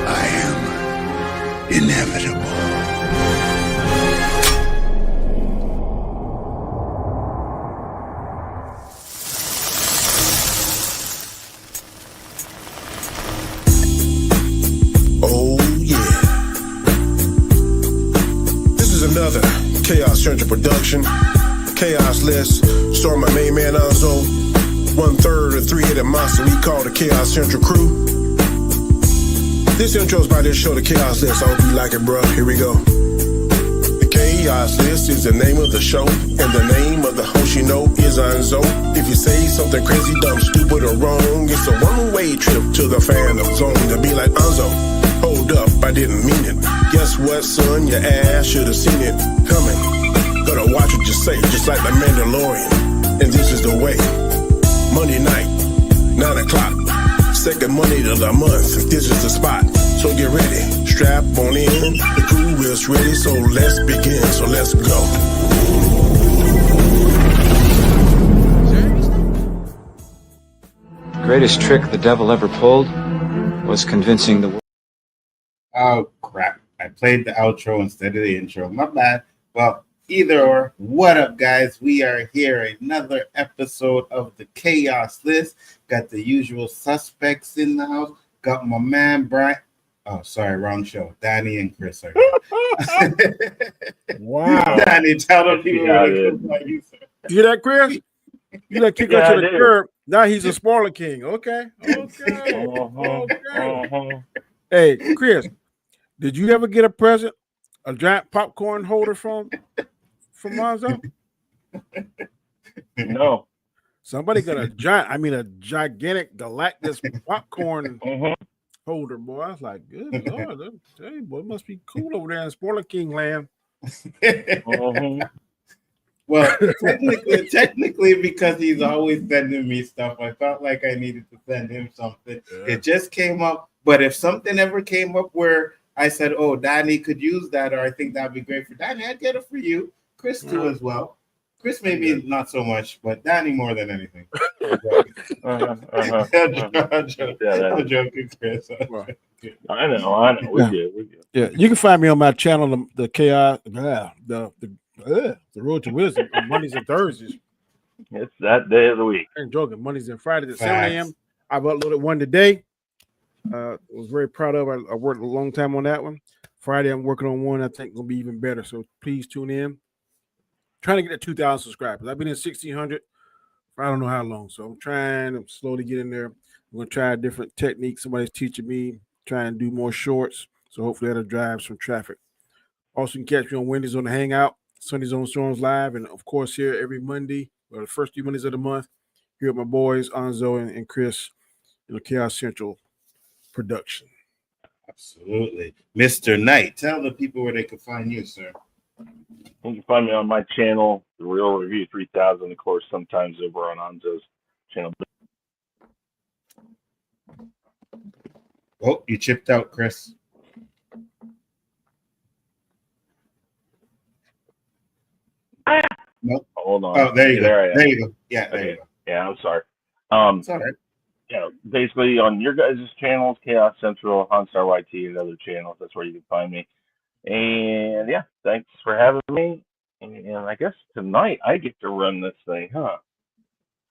I am inevitable. Oh, yeah. This is another Khaos Central production. Khaos list, starring my main man Nzo, 1/3 of three-headed monster we call the Khaos Central crew. This intro's by this show, the Khaos list. I hope you like it, bro. Here we go. The Khaos list is the name of the show, and the name of the host you know is Nzo. If you say something crazy, dumb, stupid, or wrong, it's a one-way trip to the fandom zone to be like Nzo. Hold up, I didn't mean it. Guess what, son? Your ass should have seen it coming. Gotta watch what you say, just like the Mandalorian. And this is the way. Monday night, 9 o'clock. Second Monday of the month. This is the spot. So get ready. Strap on in. The crew is ready, so let's begin. So let's go. Greatest trick the devil ever pulled was convincing the world. Oh, crap. I played the outro instead of the intro. My bad. Well, either or. What up, guys? We are here. Another episode of the Khaos List. Got the usual suspects in the house. Got my man, Brian. Oh, sorry. Wrong show. Danny and Chris are here. Wow. Danny, tell the people what they look like you, sir. You hear that, Chris? You like kick her to the curb. Now he's a spoiler king. Okay. Hey, Chris, did you ever get a present, a giant popcorn holder from Nzo? No. Somebody got a gigantic Galactus popcorn holder, boy. I was like, good Lord, hey, boy, it must be cool over there in Spoiler King land. Well, technically, because he's always sending me stuff, I felt like I needed to send him something. Yeah. It just came up. But if something ever came up where I said, oh, Danny could use that, or I think that'd be great for Danny, I'd get it for you. Chris, too, as well. Chris, maybe not so much, but Danny more than anything. I'm joking, Chris. I know. We're good. Yeah, you can find me on my channel, the Khaos, the Road to Wisdom on Mondays and Thursdays. It's that day of the week. I ain't joking. Mondays and Fridays at 7 a.m. I've uploaded one today. Was very proud of it. I worked a long time on that one. Friday, I'm working on one I think will be even better. So please tune in. Trying to get to 2,000 subscribers. I've been in 1,600 for I don't know how long. So I'm trying to slowly get in there. I'm going to try a different technique. Somebody's teaching me. Try and do more shorts. So hopefully that'll drive some traffic. Also, you can catch me on Wednesdays on the Hangout, Sundays on Storms Live, and of course here every Monday, or the first 2 Mondays of the month, here with my boys, Nzo and Chris, in the Khaos Central production. Absolutely. Mr. Knight, tell the people where they can find you, sir. You can find me on my channel, The Real Review 3000, of course, sometimes over on Nzo's channel. Oh, you chipped out, Chris. Nope. Hold on. Oh, there you go. There you go. Yeah, there you go. Yeah, I'm sorry. It's all right. Yeah, basically on your guys' channels, Khaos Central, Hanstar YT, and other channels, that's where you can find me. And yeah, thanks for having me. And I guess tonight I get to run this thing, huh?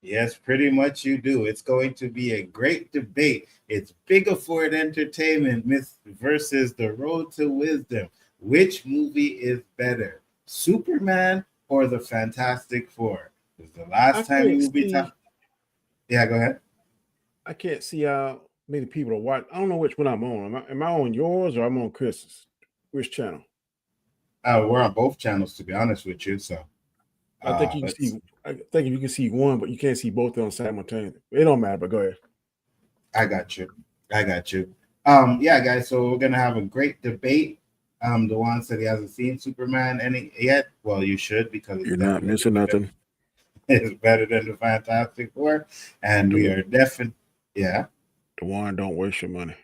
Yes, pretty much you do. It's going to be a great debate. It's Bigger Ford Entertainment versus The Road to Wisdom. Which movie is better, Superman or The Fantastic Four? Because the last time we will be talking. Yeah, go ahead. I can't see how many people are watching. I don't know which one I'm on. Am I on yours or I'm on Chris's? Which channel? We're on both channels, to be honest with you. So I think you can see. I think you can see one, but you can't see both of them simultaneously. It don't matter. But go ahead. I got you. Yeah, guys. So we're gonna have a great debate. The one said he hasn't seen Superman yet. Well, you should, because you're not missing nothing. It's better than the Fantastic Four, and we are definitely. Yeah. The one, don't waste your money.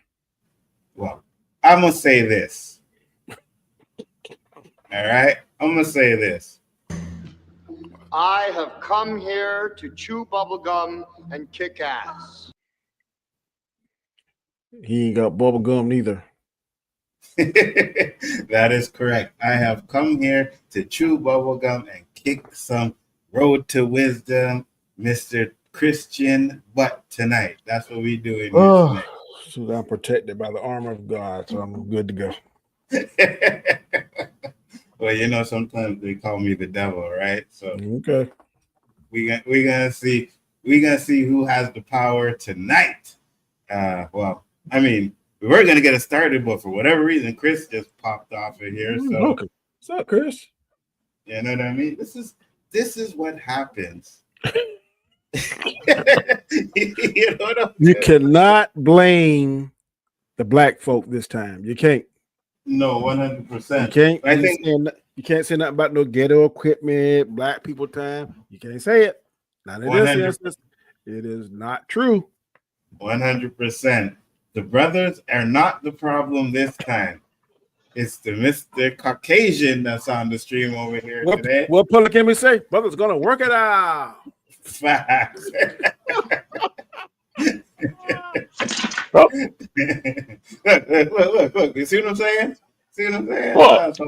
Well, I'm gonna say this. All right, I'm gonna say this. I have come here to chew bubblegum and kick ass. He ain't got bubble gum neither. That is correct. I have come here to chew bubblegum and kick some road to wisdom, Mr. Christian butt tonight. That's what we do in here tonight. So I'm protected by the armor of God, so I'm good to go. Well, you know, sometimes they call me the devil, right? So Okay. we're gonna see who has the power tonight. Well, I mean, we were gonna get it started, but for whatever reason, Chris just popped off of here. So Okay. What's up, Chris? you know what I mean? This is what happens. You know what I'm You saying? cannot blame the black folk this time. You can't. No, You 100%. can't. I think You can't say nothing about no ghetto equipment, black people time. You can't say it. Not in this 100%. instance. It is not true. 100%. The brothers are not the problem this time. It's the Mr. Caucasian that's on the stream over here today. What public can we say? Brother's gonna work it out. Facts. Oh. Look. You see what I'm saying? What?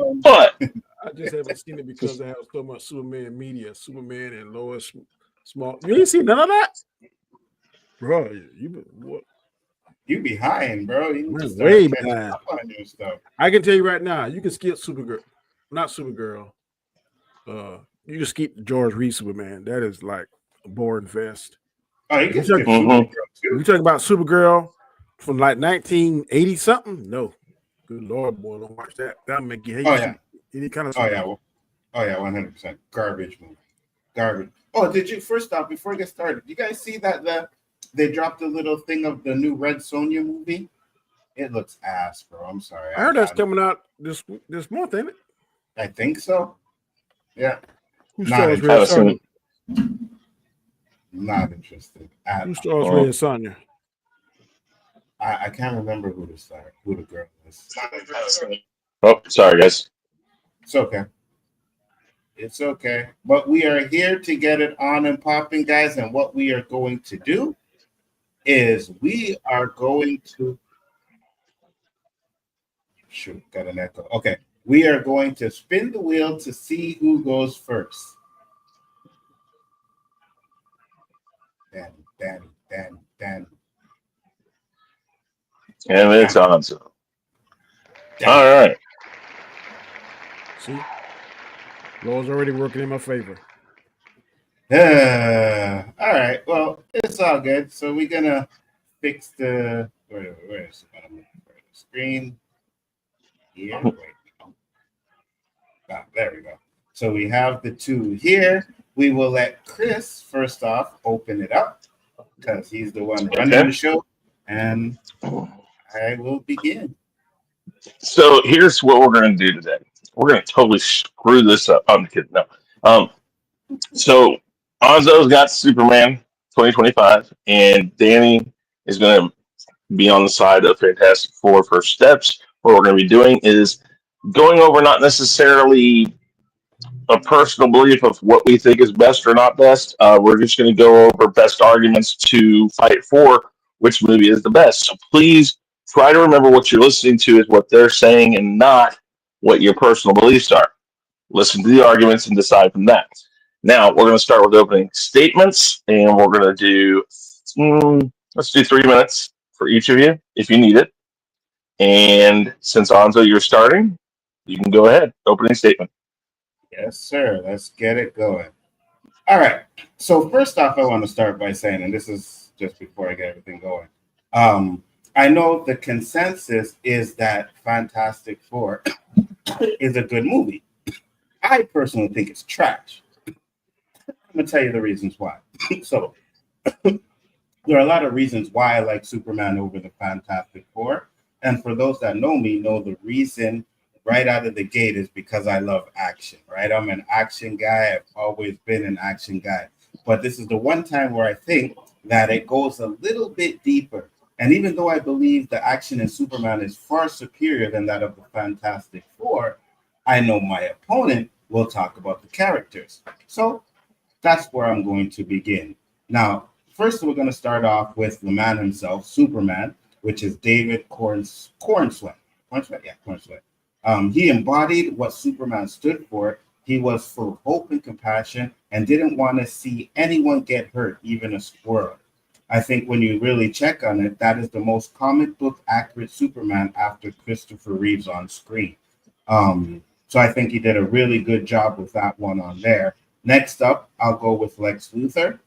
I just haven't seen it because I have so much Superman media, Superman and Lois Small. You ain't seen none of that, bro. What? You behind, bro. You need to start Way catching behind. up on your stuff. I can tell you right now, you can skip Supergirl, not Supergirl. You can skip George Reed Superman. That is like a boring fest. Oh, you can You skip talking- Supergirl too. You talking about Supergirl from like 1980 something? No, good lord, boy, don't watch that. That'll make you hate. Oh yeah. Any kind of. Oh yeah. 100%. Garbage movie. Garbage. Oh, did you first off before we get started? You guys see that they dropped a little thing of the new Red Sonja movie? It looks ass, bro. I'm sorry. I heard that's coming out this month, ain't it? I think so. Yeah. Who Not stars Red interested. Sonja? Not interested. Who stars Red Sonja? I can't remember who the girl is. Oh, sorry, guys. It's okay. It's okay. But we are here to get it on and popping, guys. And what we are going to do is we are going to shoot, got an echo. Okay. We are going to spin the wheel to see who goes first. Dan. And it's on. So. All right. See, Lord's already working in my favor. All right. Well, it's all good. So we're gonna fix the where's the screen here. Wait, no. There we go. So we have the two here. We will let Chris first off open it up because he's the one running the show, and I will begin. So here's what we're going to do today. We're going to totally screw this up. I'm kidding. No. So Onzo's got Superman 2025, and Danny is going to be on the side of Fantastic Four for steps. What we're going to be doing is going over not necessarily a personal belief of what we think is best or not best. We're just going to go over best arguments to fight for which movie is the best. So please try to remember what you're listening to is what they're saying and not what your personal beliefs are. Listen to the arguments and decide from that. Now, we're going to start with opening statements, and we're going to do, let's do 3 minutes for each of you if you need it. And since Onzo, you're starting, you can go ahead. Opening statement. Yes, sir. Let's get it going. All right. So first off, I want to start by saying, and this is just before I get everything going, I know the consensus is that Fantastic Four is a good movie. I personally think it's trash. I'm going to tell you the reasons why. So there are a lot of reasons why I like Superman over the Fantastic Four. And for those that know me, know the reason right out of the gate is because I love action, right? I'm an action guy. I've always been an action guy. But this is the one time where I think that it goes a little bit deeper. And even though I believe the action in Superman is far superior than that of the Fantastic Four, I know my opponent will talk about the characters. So That's where I'm going to begin. Now, first we're going to start off with the man himself, Superman, which is David Cornsweet. Cornsweet. He embodied what Superman stood for. He was full of hope and compassion and didn't want to see anyone get hurt, even a squirrel. I think when you really check on it, that is the most comic book accurate Superman after Christopher Reeves on screen. So I think he did a really good job with that one on there. Next up, I'll go with Lex Luthor.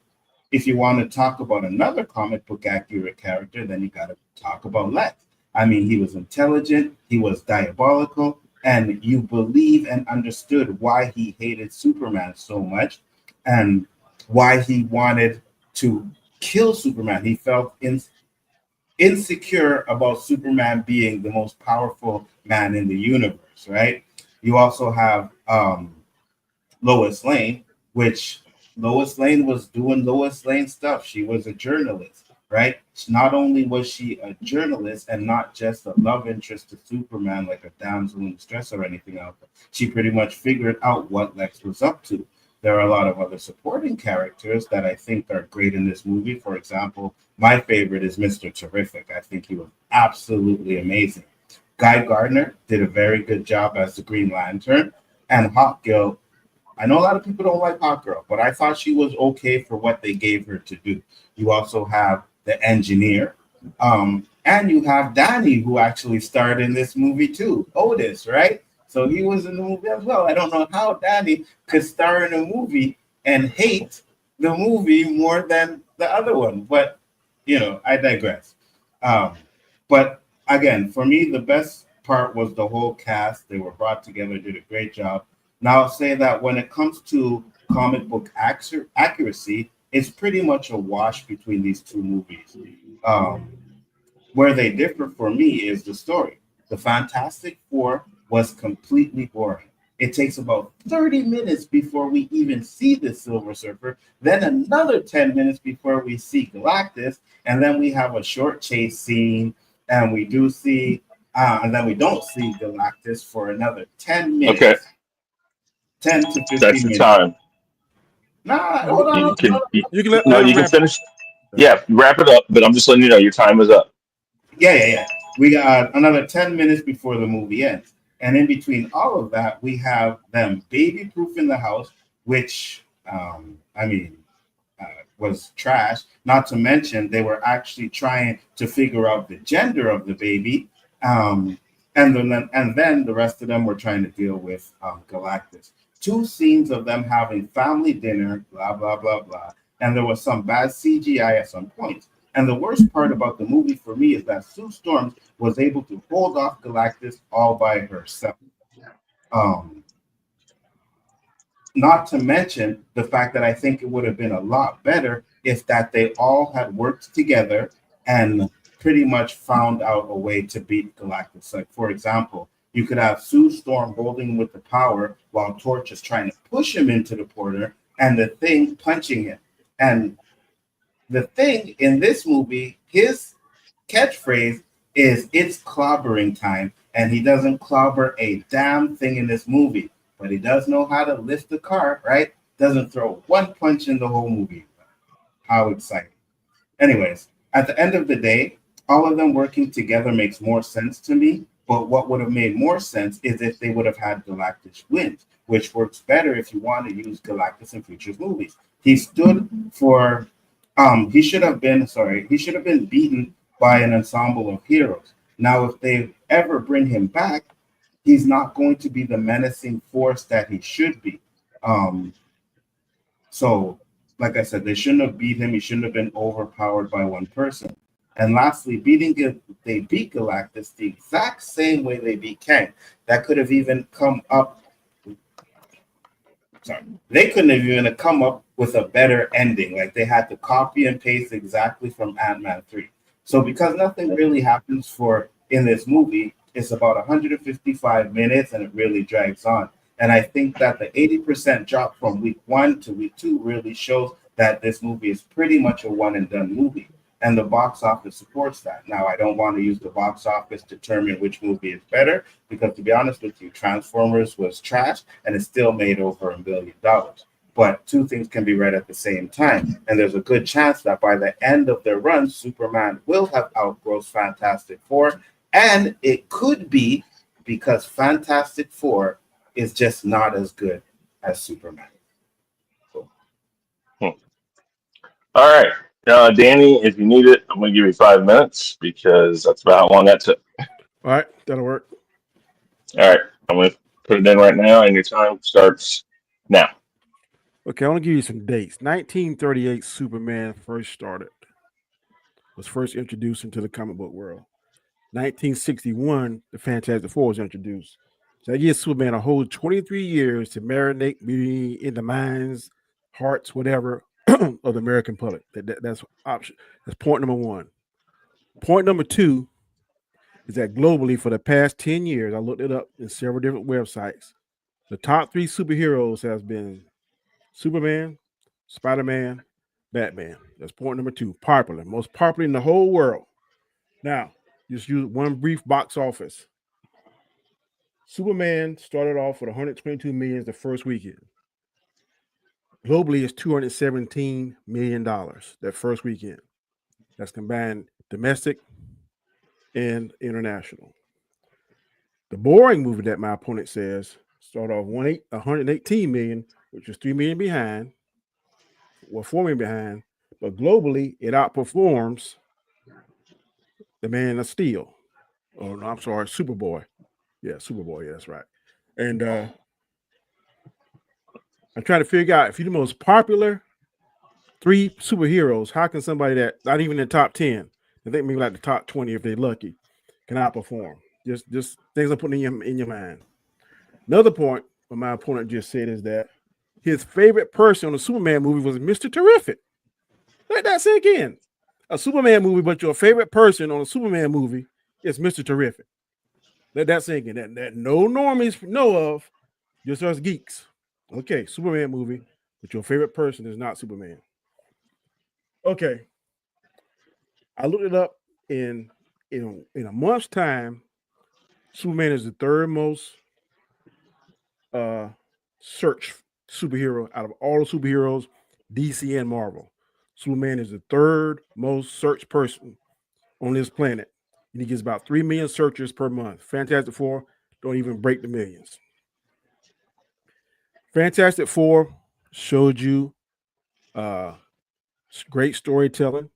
If you want to talk about another comic book accurate character, then you got to talk about Lex. I mean, he was intelligent, he was diabolical, and you believe and understood why he hated Superman so much and why he wanted to kill Superman. He felt insecure about Superman being the most powerful man in the universe, right? You also have Lois Lane, which Lois Lane was doing Lois Lane stuff. She was a journalist, right? Not only was she a journalist and not just a love interest to Superman, like a damsel in distress or anything else, she pretty much figured out what Lex was up to. There are a lot of other supporting characters that I think are great in this movie. For example, my favorite is Mr. Terrific. I think he was absolutely amazing. Guy Gardner did a very good job as the Green Lantern. And Hawkgirl, I know a lot of people don't like Hawkgirl, but I thought she was okay for what they gave her to do. You also have the engineer. And you have Danny, who actually starred in this movie too. Otis, right? So he was in the movie as well. I don't know how Danny could star in a movie and hate the movie more than the other one. But, I digress. But again, for me, the best part was the whole cast. They were brought together, did a great job. Now, I'll say that when it comes to comic book accuracy, it's pretty much a wash between these two movies. Where they differ for me is the story. The Fantastic Four was completely boring. It takes about 30 minutes before we even see the Silver Surfer, then another 10 minutes before we see Galactus, and then we have a short chase scene, and we do see, and then we don't see Galactus for another 10 minutes. Okay. 10 to 15 That's the minutes. time. Nah, hold on. You can let you can finish. Yeah, wrap it up, but I'm just letting you know your time is up. Yeah. We got another 10 minutes before the movie ends. And in between all of that, we have them baby-proofing the house, which, was trash. Not to mention, they were actually trying to figure out the gender of the baby. And then the rest of them were trying to deal with Galactus. 2 scenes of them having family dinner, blah, blah, blah, blah. And there was some bad CGI at some points. And the worst part about the movie for me is that Sue Storms was able to hold off Galactus all by herself. Not to mention the fact that I think it would have been a lot better if that they all had worked together and pretty much found out a way to beat Galactus. Like, for example, you could have Sue Storm holding him with the power while Torch is trying to push him into the portal and the Thing punching him. And the Thing in this movie, his catchphrase is "it's clobbering time," and he doesn't clobber a damn thing in this movie, but he does know how to lift the car, right? Doesn't throw one punch in the whole movie. How exciting. Anyways, at the end of the day, all of them working together makes more sense to me, but what would have made more sense is if they would have had Galactus win, which works better if you want to use Galactus in future movies. He stood for he should have been beaten by an ensemble of heroes. Now, if they ever bring him back, he's not going to be the menacing force that he should be. So, like I said, they shouldn't have beat him. He shouldn't have been overpowered by one person. And lastly, they beat Galactus the exact same way they beat Kang. That could have even come up. They couldn't have even come up with a better ending. Like, they had to copy and paste exactly from Ant-Man 3. So because nothing really happens in this movie, it's about 155 minutes and it really drags on. And I think that the 80% drop from week 1 to week 2 really shows that this movie is pretty much a one and done movie. And the box office supports that. Now, I don't want to use the box office to determine which movie is better, because to be honest with you, Transformers was trash and it still made over $1 billion. but two things can be read at the same time. And there's a good chance that by the end of their run, Superman will have outgrown Fantastic Four. And it could be because Fantastic Four is just not as good as Superman. All right. Danny, if you need it, I'm going to give you 5 minutes because that's about how long that took. All right, that'll work. All right. I'm going to put it in right now, and your time starts now. Okay, I want to give you some dates. 1938, Superman first started, was first introduced into the comic book world. 1961, the Fantastic Four was introduced. So that gives Superman a whole 23 years to marinate, be in the minds, hearts, whatever, of the American public. That's option. That's point number one. Point number two is that globally, for the past 10 years, I looked it up in several different websites. The top three superheroes has been Superman, Spider-Man, Batman. That's point number two. Popular, most popular in the whole world. Now, just use one brief box office. Superman started off with 122 million the first weekend. Globally, it's $217 million that first weekend. That's combined domestic and international. The boring movie that my opponent says started off 118 million, which is 3 million behind, or 4 million behind, but globally it outperforms the Man of Steel. Oh no, I'm sorry, Superboy. Yeah, Superboy. Yeah, that's right. And I'm trying to figure out if you're the most popular three superheroes, how can somebody that not even in the top 10, I think maybe like the top 20 if they're lucky, can outperform? Just things I'm putting in your mind. Another point what my opponent just said is that his favorite person on the Superman movie was Mr. Terrific. Let that sink in. A Superman movie, but your favorite person on a Superman movie is Mr. Terrific. Let that sink in. That no normies know of, just us geeks. Okay, Superman movie, but your favorite person is not Superman. Okay. I looked it up in a month's time. Superman is the third most searched superhero out of all the superheroes, DC and Marvel. Superman is the third most searched person on this planet. And he gets about 3 million searches per month. Fantastic Four don't even break the millions. Fantastic Four showed you great storytelling.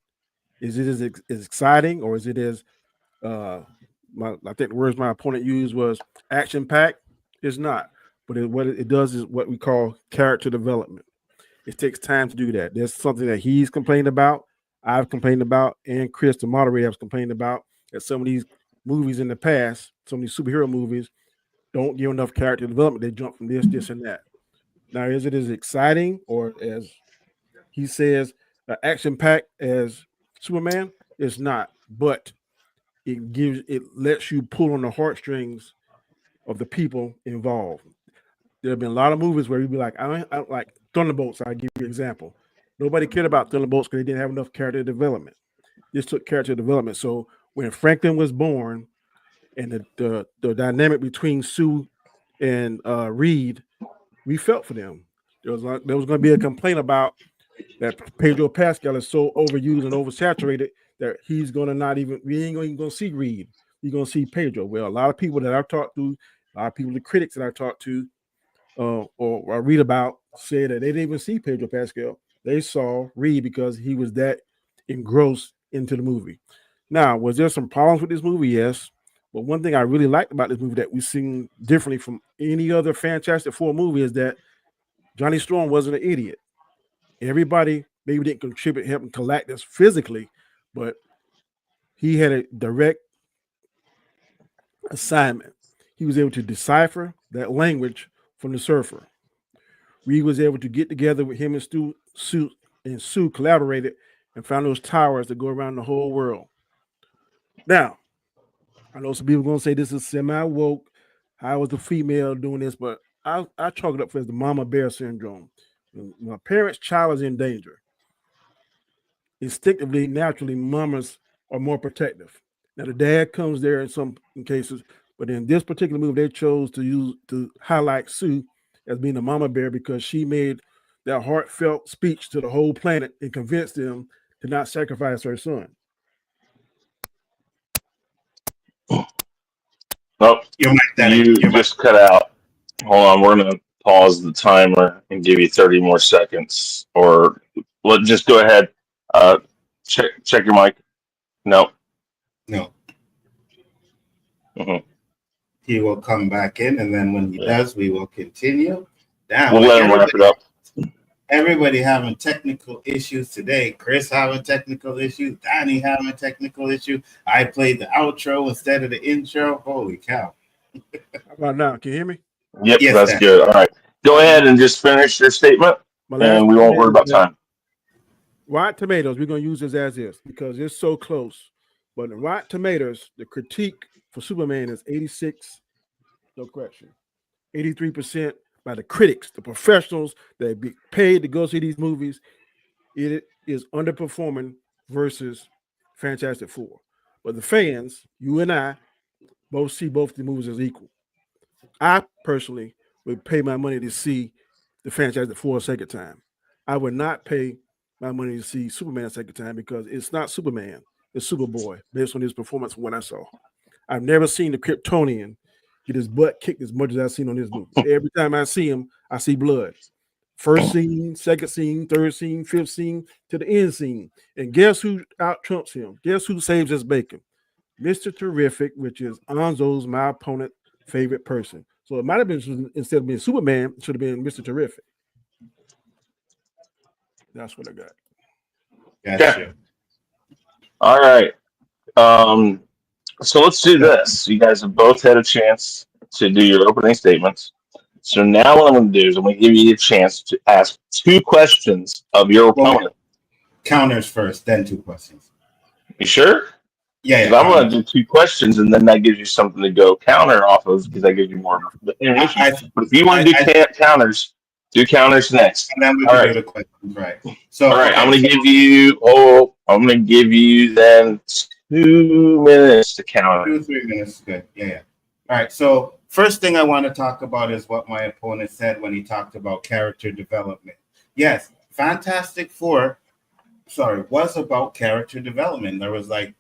Is it as exciting, or is it as I think the words my opponent used was action packed? It's not, but what it does is what we call character development. It takes time to do that. There's something that he's complained about, I've complained about, and Chris, the moderator, has complained about that some of these movies in the past, some of these superhero movies, don't give enough character development. They jump from this, and that. Now, is it as exciting or as he says action packed as Superman? It's not, but it lets you pull on the heartstrings of the people involved. There have been a lot of movies where you'd be like, I don't like Thunderbolts. I'll give you an example. Nobody cared about Thunderbolts because they didn't have enough character development. This took character development. So when Franklin was born and the dynamic between Sue and Reed, we felt for them. There was going to be a complaint about that Pedro Pascal is so overused and oversaturated that he's going to not even, we ain't even going to see Reed. You're going to see Pedro. Well, a lot of people that I've talked to, a lot of people, the critics that I talked to or I read about, say that they didn't even see Pedro Pascal. They saw Reed because he was that engrossed into the movie. Now, was there some problems with this movie? Yes. But one thing I really liked about this movie that we've seen differently from any other Fantastic Four movie is that Johnny Storm wasn't an idiot. Everybody maybe didn't contribute, help him collect this physically, but he had a direct assignment. He was able to decipher that language from the surfer. Reed was able to get together with him and Sue collaborated and found those towers that go around the whole world. Now, I know some people are going to say this is semi-woke. How was the female doing this? But I chalk it up as the mama bear syndrome. When a parent's child is in danger, instinctively, naturally, mamas are more protective. Now, the dad comes there in some cases, but in this particular movie, they chose to highlight Sue as being a mama bear because she made that heartfelt speech to the whole planet and convinced them to not sacrifice her son. Nope. Your mic, Danny. You Your mic. just cut out. Hold on, we're gonna pause the timer and give you 30 more seconds, or just go ahead. Check your mic. No. No. Mm-hmm. He will come back in, and then when he does, we will continue. Down. We'll let him wrap it up. Everybody having technical issues today. Chris having technical issues. Danny having technical issues. I played the outro instead of the intro. Holy cow. How about now? Can you hear me? Yep, Yes, that's Dan. good. All right. Go ahead and just finish your statement, and we won't worry about time. Rotten Tomatoes, we're going to use this as is because it's so close. But in Rotten Tomatoes, the critique for Superman is 86, no correction, 83% by the critics, the professionals that be paid to go see these movies. It is underperforming versus Fantastic Four. But the fans, you and I, both see both the movies as equal. I personally would pay my money to see the Fantastic Four a second time. I would not pay my money to see Superman a second time because it's not Superman, it's Superboy, based on his performance from what I saw. I've never seen the Kryptonian get his butt kicked as much as I've seen on this movie. Every time I see him, I see blood. First scene, second scene, third scene, fifth scene, to the end scene. And guess who out trumps him? Guess who saves his bacon? Mr. Terrific, which is Nzo's, my opponent, favorite person. So it might have been, instead of being Superman, it should have been Mr. Terrific. That's what I got. Gotcha. Okay. All right. So let's do this. You guys have both had a chance to do your opening statements. So now what I'm going to do is I'm going to give you a chance to ask 2 questions of your opponent. Counters first, then 2 questions. You sure? Yeah. I'm going to do 2 questions, and then that gives you something to go counter off of because that gives you more ammunition. But if you want to do counters, do counters next. And then we can do the questions, right? So, all right, okay. I'm going to give you then 2 minutes to counter. 2-3 minutes, good. Yeah. All right. So first thing I want to talk about is what my opponent said when he talked about character development. Yes, Fantastic Four, was about character development. There was like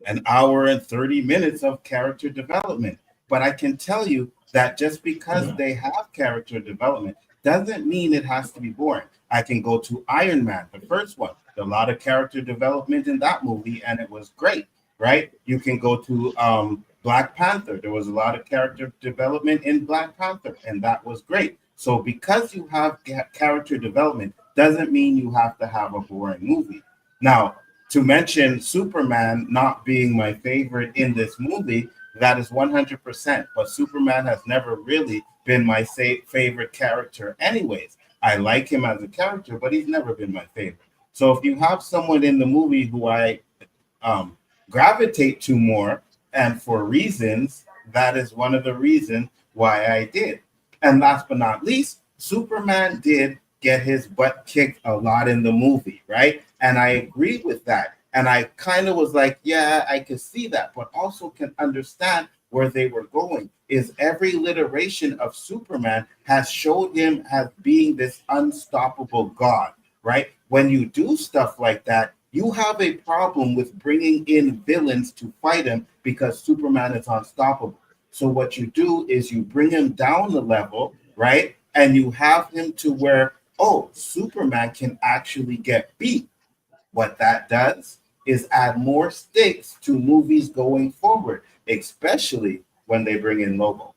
an hour and 30 minutes of character development. But I can tell you that just because they have character development doesn't mean it has to be boring. I can go to Iron Man, the first one. There's a lot of character development in that movie, and it was great, right? You can go to Black Panther. There was a lot of character development in Black Panther, and that was great. So because you have character development doesn't mean you have to have a boring movie. Now, to mention Superman not being my favorite in this movie, that is 100%. But Superman has never really been my favorite character anyways. I like him as a character, but he's never been my favorite. So if you have someone in the movie who I gravitate to more, and for reasons, that is one of the reasons why I did. And last but not least, Superman did get his butt kicked a lot in the movie, right? And I agree with that. And I kind of was like, yeah, I could see that, but also can understand where they were going. Is every iteration of Superman has showed him as being this unstoppable god, right? When you do stuff like that, you have a problem with bringing in villains to fight him because Superman is unstoppable. So what you do is you bring him down the level, right? And you have him to where, Superman can actually get beat. What that does is add more stakes to movies going forward, especially when they bring in Lobo.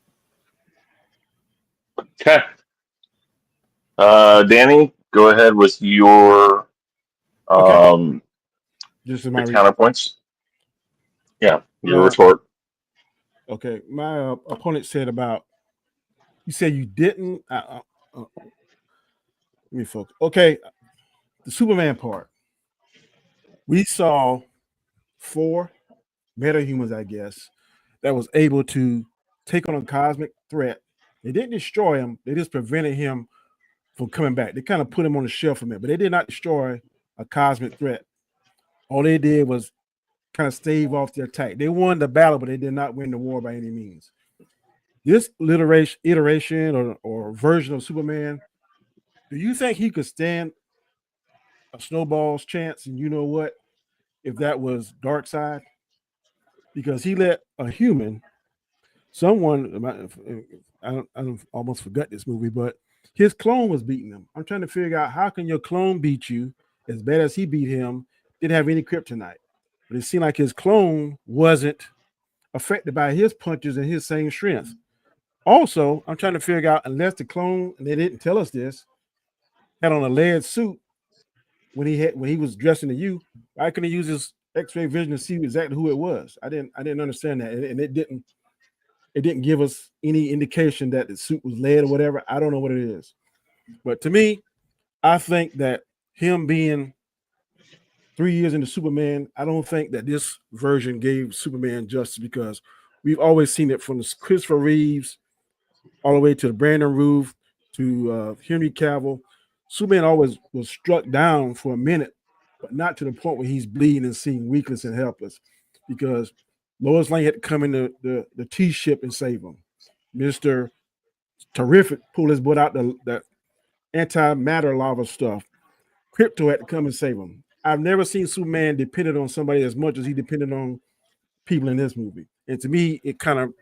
Okay. Danny, go ahead with your This is my counterpoints. Yeah, your retort. Okay, my opponent said about, you said you didn't. Let me focus. Okay, the Superman part. We saw 4 metahumans, I guess, that was able to take on a cosmic threat. They didn't destroy him. They just prevented him from coming back. They kind of put him on the shelf a minute, but they did not destroy a cosmic threat. All they did was kind of stave off the attack. They won the battle, but they did not win the war by any means. This iteration or version of Superman Do you think he could stand a snowball's chance? And you know what? If that was Darkseid, because he let a human, someone, I don't almost forgot this movie, but his clone was beating him. I'm trying to figure out how can your clone beat you as bad as he beat him, didn't have any kryptonite. But it seemed like his clone wasn't affected by his punches and his same strength. Also, I'm trying to figure out, unless the clone, and they didn't tell us this, had on a lead suit when he was dressing the U, I couldn't use his X-ray vision to see exactly who it was. I didn't understand that, and it didn't give us any indication that the suit was lead or whatever. I don't know what it is, but to me, I think that him being 3 years into Superman, I don't think that this version gave Superman justice, because we've always seen it from Christopher Reeves all the way to the Brandon Routh to Henry Cavill. Superman always was struck down for a minute, but not to the point where he's bleeding and seeing weakness and helpless, because Lois Lane had to come in the T-ship and save him. Mr. Terrific pulled his butt out the antimatter lava stuff. Crypto had to come and save him. I've never seen Superman dependent on somebody as much as he depended on people in this movie. And to me, it kind of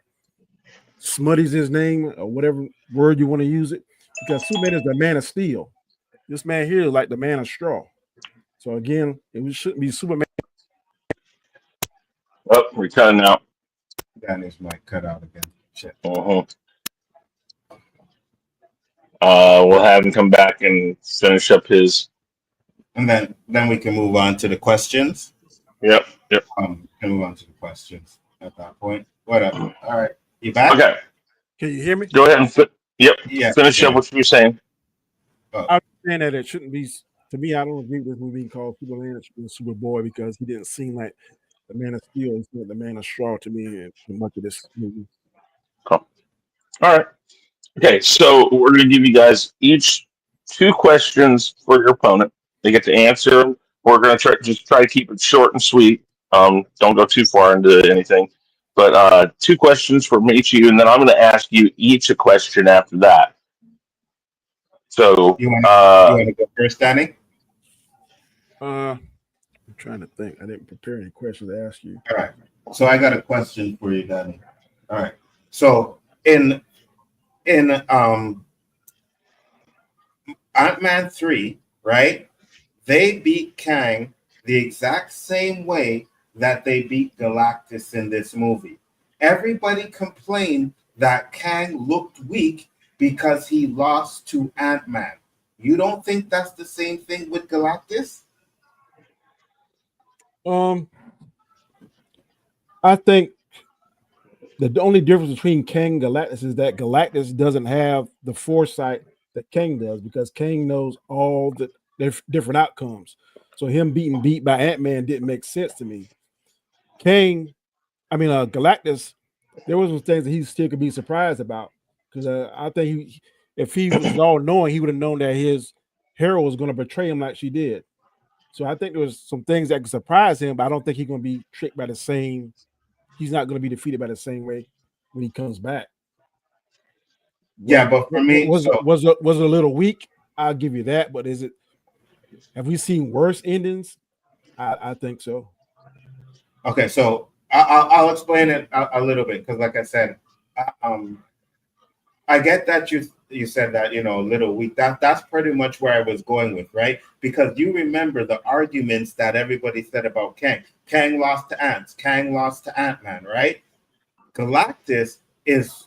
smuddies his name, or whatever word you want to use it, because Superman is the man of steel. This man here is like the man of straw. So again, it shouldn't be Superman. Oh, we're cutting out. Danny's mic cut out again. Shit. We'll have him come back and finish up his. And then we can move on to the questions. Yep. Can move on to the questions at that point. Whatever. All right. You back? Okay. Can you hear me? Go ahead and finish up what you were saying. I'm saying that it shouldn't be. To me, I don't agree with this movie being called Superman. It should be Superboy, because he didn't seem like the man of steel. He's like the man of straw to me in much of this movie. Cool. All right. Okay, so we're going to give you guys each 2 questions for your opponent. They get to answer them. We're going to try to keep it short and sweet. Don't go too far into anything. But 2 questions from each of you, and then I'm going to ask you each a question after that. So you want to go first, Danny? I'm trying to think. I didn't prepare any questions to ask you. All right. So I got a question for you, Danny. All right. So in Ant-Man 3, right? They beat Kang the exact same way that they beat Galactus in this movie. Everybody complained that Kang looked weak because he lost to Ant-Man. You don't think that's the same thing with Galactus? I think that the only difference between Kang and Galactus is that Galactus doesn't have the foresight that Kang does, because Kang knows all the different outcomes. So him being beat by Ant-Man didn't make sense to me. Galactus, there was some things that he still could be surprised about, because I think if he was all knowing, he would have known that his hero was going to betray him like she did. So I think there was some things that could surprise him, but I don't think he's going to be tricked by the same. He's not going to be defeated by the same way when he comes back. Yeah, but for me, was it a little weak? I'll give you that. But have we seen worse endings? I think so. Okay, so I'll explain it a little bit, because, like I said, I get that you said that, a little weak. That's pretty much where I was going with, right? Because you remember the arguments that everybody said about Kang. Kang lost to Ants. Kang lost to Ant-Man, right? Galactus is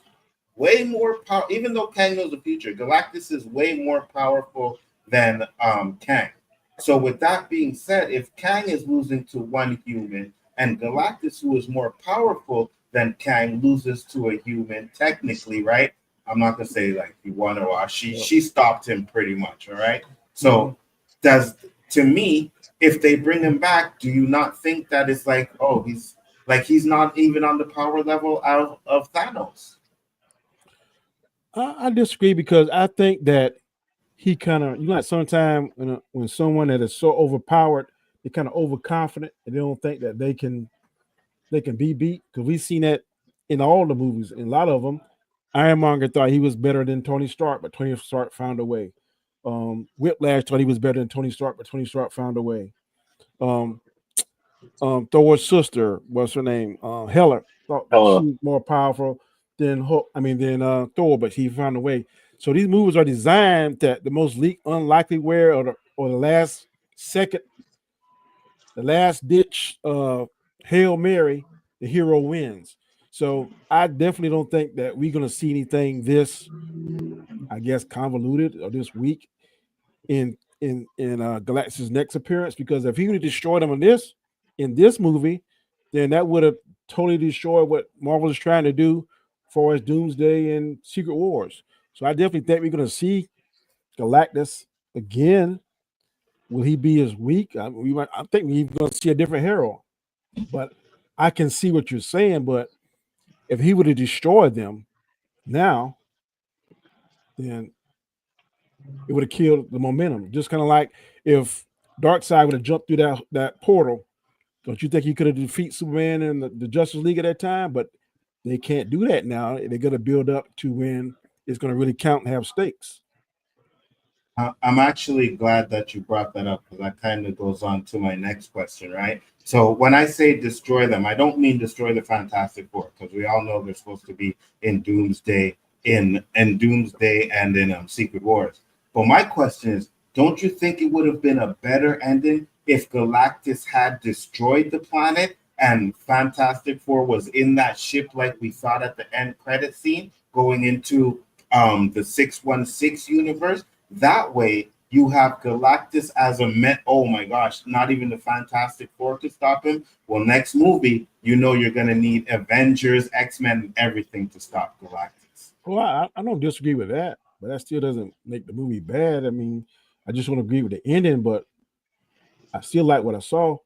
way more powerful. Even though Kang knows the future, Galactus is way more powerful than Kang. So with that being said, if Kang is losing to one human and Galactus, who is more powerful than Kang, loses to a human, technically, right? I'm not gonna say like he won or lost. She stopped him pretty much, all right? So to me, if they bring him back, do you not think that it's like, oh, he's not even on the power level of Thanos? I disagree, because I think that he kind of, sometimes when someone that is so overpowered, they're kind of overconfident and they don't think that they can be beat. Because we've seen that in all the movies. In a lot of them, Ironmonger thought he was better than Tony Stark, but Tony Stark found a way. Whiplash thought he was better than Tony Stark, but Tony Stark found a way. Thor's sister, what's her name? Hela, thought that she was more powerful than Thor, but he found a way. So these movies are designed that the most unlikely wear or the last second, the last ditch Hail Mary, the hero wins. So I definitely don't think that we're gonna see anything this, I guess, convoluted or this week in Galactus' next appearance, because if he would have destroyed him in this movie, then that would have totally destroyed what Marvel is trying to do for as Doomsday and Secret Wars. So I definitely think we're going to see Galactus again. Will he be as weak? I think we're going to see a different hero. But I can see what you're saying. But if he would have destroyed them now, then it would have killed the momentum. Just kind of like if Darkseid would have jumped through that portal. Don't you think he could have defeated Superman and the Justice League at that time? But they can't do that now. They're going to build up to when it's going to really count and have stakes. I'm actually glad that you brought that up, because that kind of goes on to my next question, right? So when I say destroy them, I don't mean destroy the Fantastic Four, because we all know they're supposed to be in Doomsday, in Doomsday and in Secret Wars. But my question is, don't you think it would have been a better ending if Galactus had destroyed the planet and Fantastic Four was in that ship like we thought at the end credit scene going into the 616 universe? That way, you have Galactus as oh my gosh, not even the Fantastic Four to stop him. Well, next movie, you're going to need Avengers, X-Men, everything to stop Galactus. Well, I don't disagree with that, but that still doesn't make the movie bad. I mean, I just want to agree with the ending, but I still like what I saw.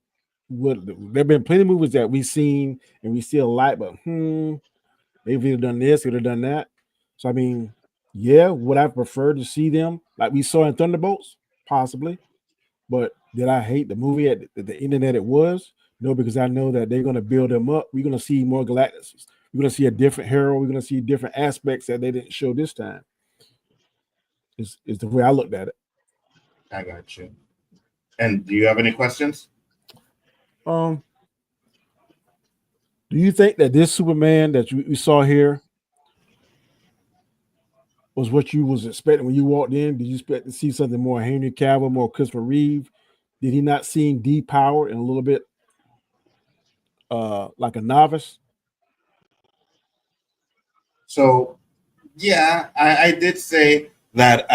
There have been plenty of movies that we've seen and we still like, but they've either done this, either done that. So, I mean, yeah, would I prefer to see them like we saw in Thunderbolts? Possibly. But did I hate the movie at the ending that it was? No, because I know that they're going to build them up. We're going to see more Galactus. We're going to see a different hero. We're going to see different aspects that they didn't show this time. Is the way I looked at it. I got you. And do you have any questions? Do you think that this Superman that we saw here was what you was expecting when you walked in? Did you expect to see something more Henry Cavill, more Christopher Reeve? Did he not seem depowered and a little bit like a novice? So, yeah, I did say that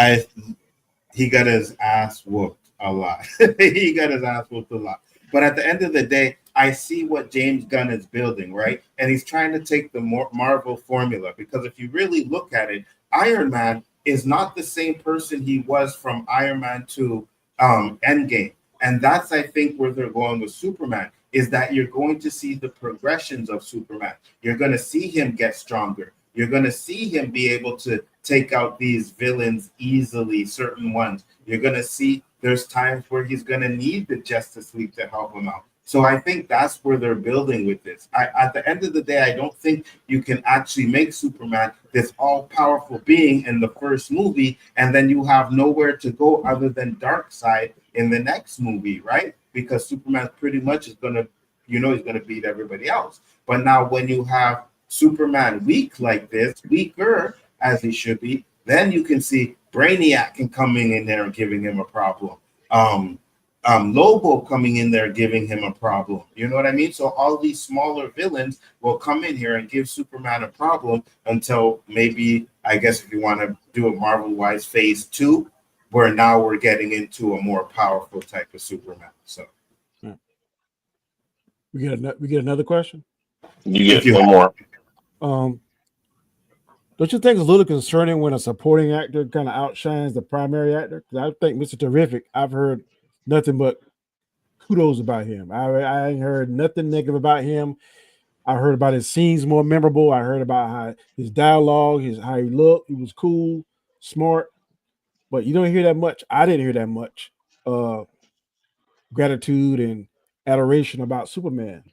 he got his ass whooped a lot. He got his ass whooped a lot. But at the end of the day, I see what James Gunn is building, right? And he's trying to take the Marvel formula, because if you really look at it, Iron Man is not the same person he was from Iron Man to Endgame. And that's, I think, where they're going with Superman, is that you're going to see the progressions of Superman. You're going to see him get stronger. You're going to see him be able to take out these villains easily, certain ones. You're going to see there's times where he's going to need the Justice League to help him out. So I think that's where they're building with this. At the end of the day, I don't think you can actually make Superman this all-powerful being in the first movie, and then you have nowhere to go other than Darkseid in the next movie, right? Because Superman pretty much is going to, he's going to beat everybody else. But now when you have Superman weak like this, weaker as he should be, then you can see Brainiac can coming in there and giving him a problem. Lobo coming in there giving him a problem. You know what I mean? So all these smaller villains will come in here and give Superman a problem until maybe, I guess if you want to do it Marvel-wise, phase 2, where now we're getting into a more powerful type of Superman. So we get another question. You get one more. Don't you think it's a little concerning when a supporting actor kind of outshines the primary actor? Because I think Mr. Terrific, I've heard nothing but kudos about him. I ain't heard nothing negative about him. I heard about his scenes more memorable. I heard about how his dialogue, how he looked. He was cool, smart. But you don't hear that much. I didn't hear that much gratitude and adoration about Superman.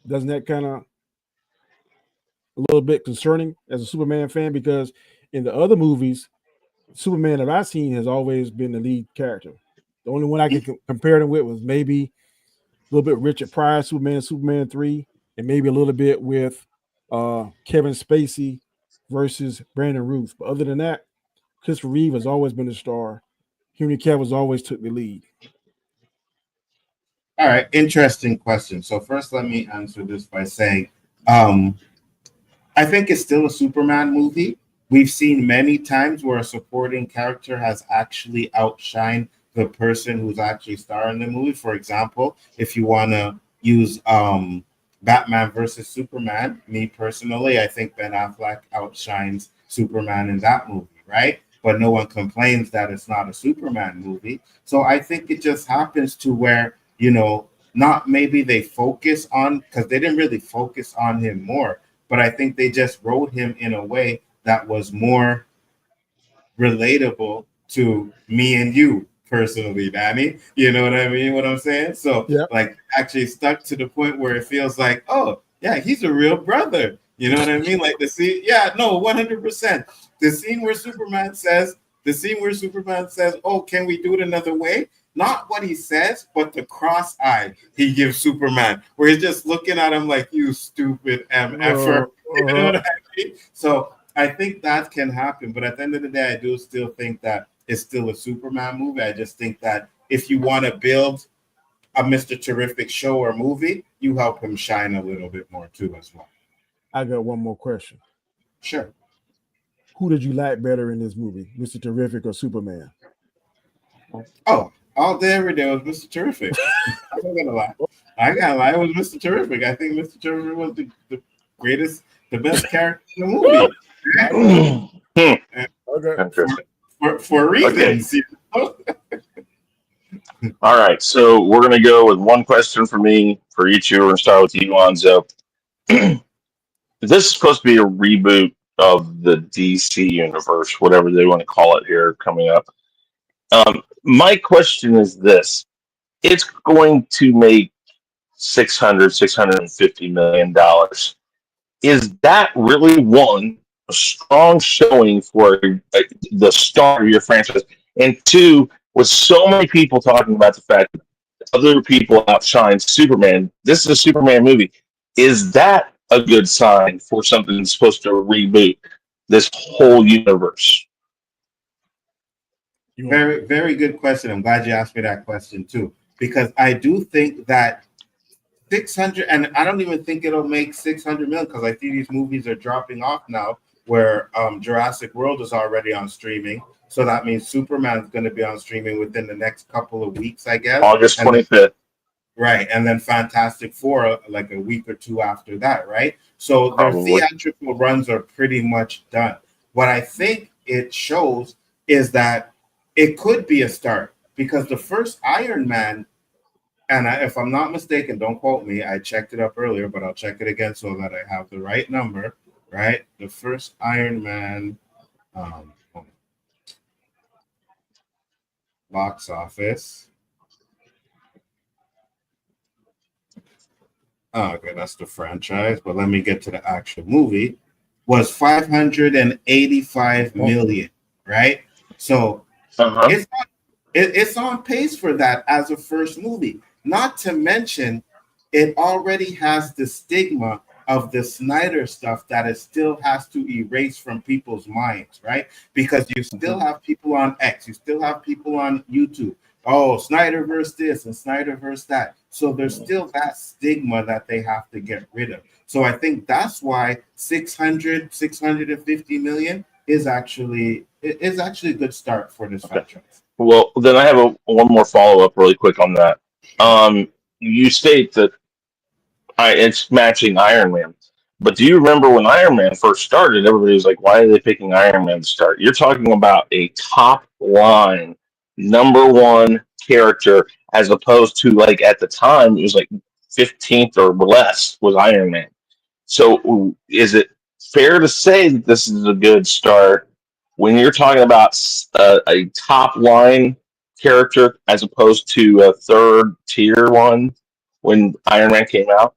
Doesn't that kind of a little bit concerning as a Superman fan? Because in the other movies, Superman that I've seen has always been the lead character. The only one I can compare them with was maybe a little bit Richard Pryor, Superman 3, and maybe a little bit with Kevin Spacey versus Brandon Ruth. But other than that, Christopher Reeve has always been the star. Henry Cavill's always took the lead. All right, interesting question. So first, let me answer this by saying, I think it's still a Superman movie. We've seen many times where a supporting character has actually outshined the person who's actually starring the movie. For example, if you want to use Batman versus Superman, me personally, I think Ben Affleck outshines Superman in that movie, right? But no one complains that it's not a Superman movie. So I think it just happens to where, not maybe they focus on, because they didn't really focus on him more, but I think they just wrote him in a way that was more relatable to me and you personally, Danny. You know what I mean? What I'm saying? So, like, actually stuck to the point where it feels like, oh, yeah, he's a real brother. You know what I mean? Like the scene, 100%. The scene where Superman says, oh, can we do it another way? Not what he says, but the cross eye he gives Superman, where he's just looking at him like, you stupid MFer. You know what I mean? So I think that can happen. But at the end of the day, I do still think that it's still a Superman movie. I just think that if you want to build a Mr. Terrific show or movie, you help him shine a little bit more too as well. I got one more question. Sure. Who did you like better in this movie, Mr. Terrific or Superman? Oh, all day, every day was Mr. Terrific. I'm not gonna lie. I gotta lie, it was Mr. Terrific. I think Mr. Terrific was the greatest, the best character in the movie. Okay. For reasons. Okay. All right, so we're gonna go with one question for me for each of you. We're gonna start with you, Nzo. This is supposed to be a reboot of the DC universe, whatever they want to call it here coming up. My question is this. It's going to make $650 million. Is that really, one, a strong showing for the star of your franchise? And two, with so many people talking about the fact that other people outshine Superman, this is a Superman movie. Is that a good sign for something that's supposed to reboot this whole universe? Very, very good question. I'm glad you asked me that question too, because I do think that 600, and I don't even think it'll make 600 million, because I think these movies are dropping off now, where Jurassic World is already on streaming. So that means Superman's going to be on streaming within the next couple of weeks, I guess. August 25th. Right. And then Fantastic Four, like a week or two after that, right? So their theatrical runs are pretty much done. What I think it shows is that it could be a start, because the first Iron Man, and if I'm not mistaken, don't quote me, I checked it up earlier, but I'll check it again so that I have the right number, right? The first Iron Man box office. Oh, okay, that's the franchise, but let me get to the actual movie. Was 585 million, right? So it's on pace for that as a first movie. Not to mention, it already has the stigma of the Snyder stuff that it still has to erase from people's minds, right? Because you still have people on X, you still have people on YouTube. Oh, Snyderverse this and Snyderverse that. So there's still that stigma that they have to get rid of. So I think that's why 650 million is actually a good start for this franchise. Well, then I have one more follow-up really quick on that. You state that it's matching Iron Man. But do you remember when Iron Man first started, everybody was like, why are they picking Iron Man to start? You're talking about a top-line #1 character, as opposed to, like, at the time, it was like 15th or less was Iron Man. So is it fair to say that this is a good start when you're talking about a top-line character as opposed to a third-tier one when Iron Man came out?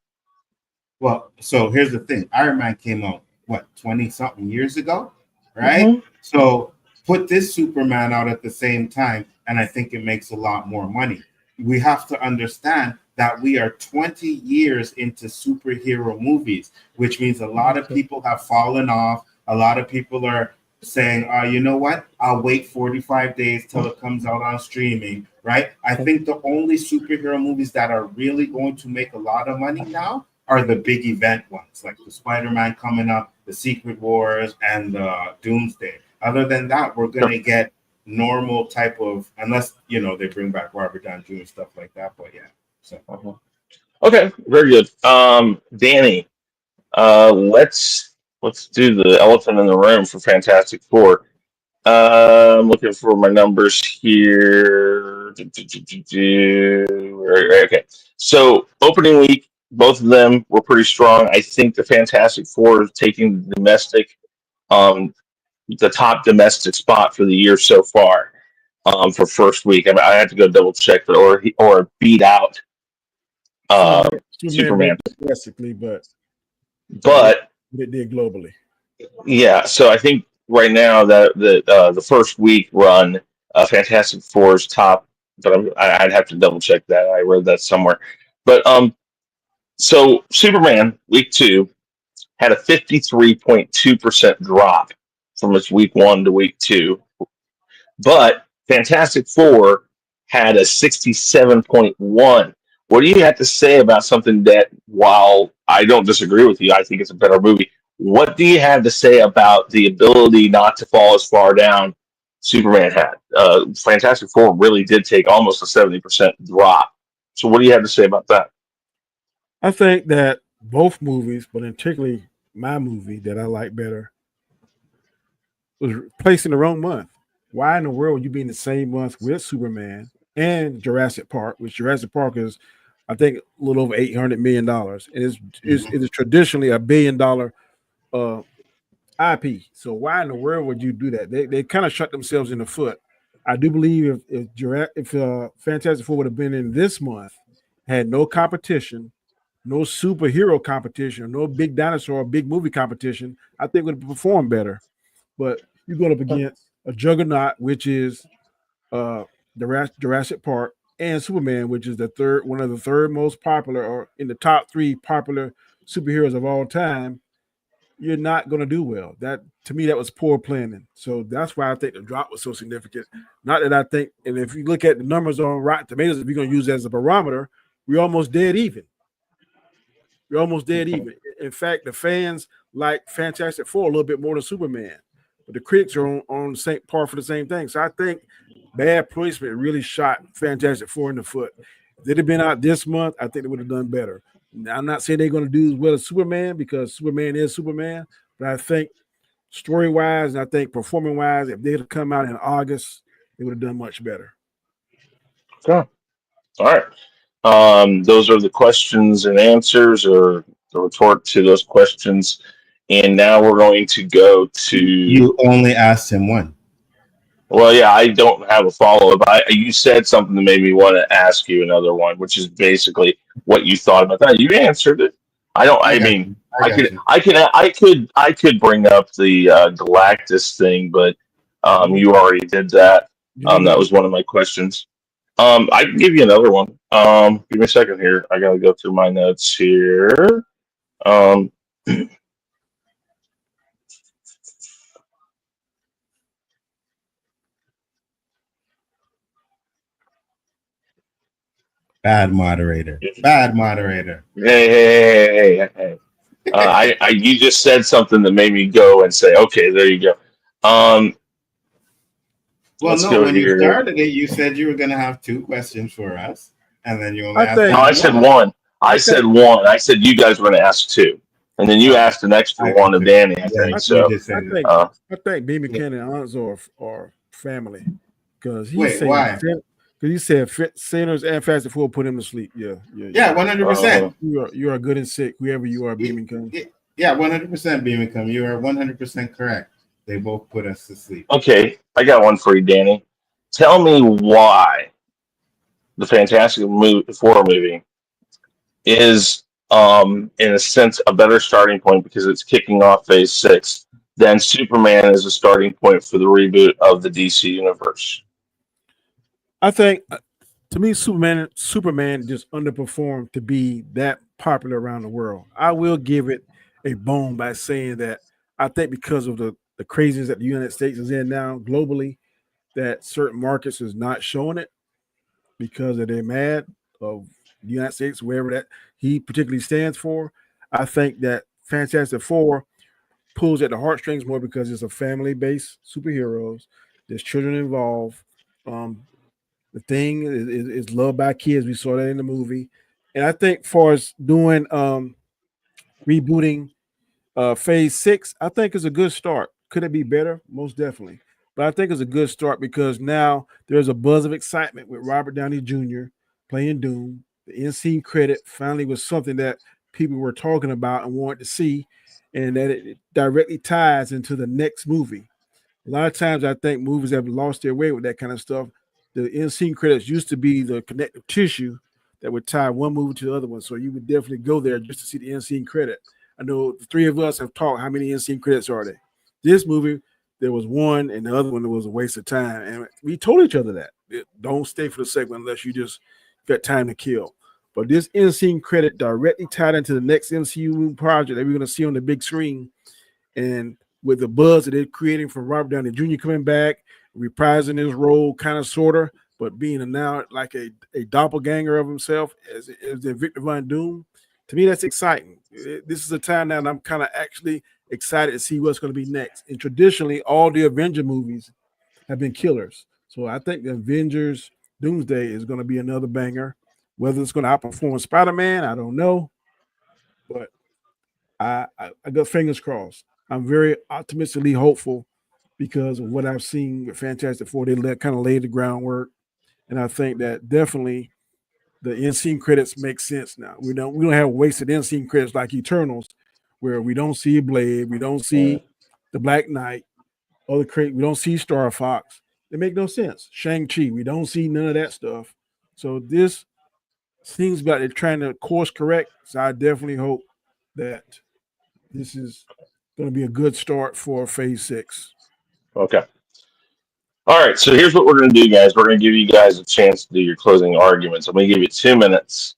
Well, so here's the thing. Iron Man came out, 20-something years ago, right? Mm-hmm. So put this Superman out at the same time, and I think it makes a lot more money. We have to understand that we are 20 years into superhero movies, which means a lot of people have fallen off. A lot of people are saying, you know what? I'll wait 45 days till it comes out on streaming, right? I think the only superhero movies that are really going to make a lot of money now are the big event ones, like the Spider-Man coming up, the Secret Wars, and the Doomsday. Other than that, we're going to get normal type of, unless, you know, they bring back Robert Downey Jr. and stuff like that, but yeah. So. Okay, very good. Danny, let's do the elephant in the room for Fantastic Four. I'm looking for my numbers here. Okay, so opening week, both of them were pretty strong. I think the Fantastic Four is taking the domestic, the top domestic spot for the year so far. For first week, I had to go double check, but or beat out Superman domestically, but it did globally. Yeah, so I think right now that the first week run, Fantastic Four is top, but I'd have to double check that. I read that somewhere. But so Superman week 2 had a 53.2% drop from its week 1 to week 2, but Fantastic Four had a 67.1. What do you have to say about something that, while I don't disagree with you, I think it's a better movie? What do you have to say about the ability not to fall as far down Superman had? Fantastic Four really did take almost a 70% drop. So what do you have to say about that? I think that both movies, but particularly my movie that I like better, was placed in the wrong month. Why in the world would you be in the same month with Superman and Jurassic Park, which Jurassic Park is, I think, a little over $800 million. And it is traditionally $1 billion IP. So why in the world would you do that? They kind of shot themselves in the foot. I do believe if Fantastic Four would have been in this month, had no competition, no superhero competition, no big dinosaur, big movie competition, I think would have performed better. But you're going up against a juggernaut, which is Jurassic Park, and Superman, which is one of the third most popular, or in the top 3 popular superheroes of all time. You're not going to do well. That, to me, that was poor planning. So that's why I think the drop was so significant. Not that I think, and if you look at the numbers on Rotten Tomatoes, if you're going to use that as a barometer, we're almost dead even. We're almost dead even. In fact, the fans like Fantastic Four a little bit more than Superman, but the critics are on the same par for the same thing. So I think bad placement really shot Fantastic Four in the foot. If they'd have been out this month, I think they would have done better. Now, I'm not saying they're going to do as well as Superman, because Superman is Superman, but I think story-wise and I think performing-wise, if they had come out in August, they would have done much better. Okay. All right. Those are the questions and answers, or the retort to those questions. And now we're going to go to... You only asked him one. Well, yeah, I don't have a follow-up. You said something that made me want to ask you another one, which is basically what you thought about that. You answered it. I could bring up the Galactus thing, but you already did that. That was one of my questions. I can give you another one. Give me a second here. I gotta go through my notes here. Bad moderator. Bad moderator. Hey. You just said something that made me go and say, okay, there you go. Well, no, when you started it, you said you were going to have 2 questions for us, and then you only asked No, I said one. I said one. I said you guys were going to ask 2, and then you asked an extra one of Danny. I think so. I think B. McKinnon and Nzo are family, because why? Because he said sinners and Fantastic Four put him to sleep. Yeah, 100%. You are good and sick, whoever you are, B. McKinnon. Yeah, 100%, B. McKinnon. You are 100% correct. They both put us to sleep. Okay, I got one for you, Danny. Tell me why the Fantastic Four movie is, in a sense, a better starting point, because it's kicking off Phase 6 then Superman is a starting point for the reboot of the DC universe. I think, to me, Superman just underperformed to be that popular around the world. I will give it a bone by saying that I think because of the craziness that the United States is in now globally, that certain markets is not showing it because they're mad of the United States, wherever that he particularly stands for. I think that Fantastic Four pulls at the heartstrings more because it's a family-based superheroes. There's children involved. Um, the thing is loved by kids. We saw that in the movie, and I think for us doing rebooting phase 6, I think is a good start. Could it be better? Most definitely. But I think it's a good start because now there's a buzz of excitement with Robert Downey Jr. playing Doom. The end scene credit finally was something that people were talking about and wanted to see, and that it directly ties into the next movie. A lot of times I think movies have lost their way with that kind of stuff. The end scene credits used to be the connective tissue that would tie one movie to the other one. So you would definitely go there just to see the end scene credit. I know the three of us have talked how many end scene credits are there. This movie, there was one, and the other one was a waste of time. And we told each other that. Don't stay for the segment unless you just got time to kill. But this end scene credit directly tied into the next MCU project that we're going to see on the big screen. And with the buzz that they're creating from Robert Downey Jr. coming back, reprising his role, kind of, sort of, but being now like a doppelganger of himself as the Victor Von Doom. To me, that's exciting. This is a time now, and I'm kind of actually excited to see what's going to be next. And traditionally, all the Avenger movies have been killers. So I think the Avengers Doomsday is going to be another banger. Whether it's going to outperform Spider-Man, I don't know. But I got fingers crossed. I'm very optimistically hopeful because of what I've seen with Fantastic Four. They kind of laid the groundwork. And I think that definitely the end scene credits make sense now. We don't have wasted end scene credits like Eternals, where we don't see Blade, we don't see the Black Knight, we don't see Star Fox. They make no sense. Shang-Chi, we don't see none of that stuff. So this seems like they're trying to course correct. So I definitely hope that this is going to be a good start for phase 6. Okay. All right, so here's what we're going to do, guys. We're going to give you guys a chance to do your closing arguments. I'm going to give you 2 minutes,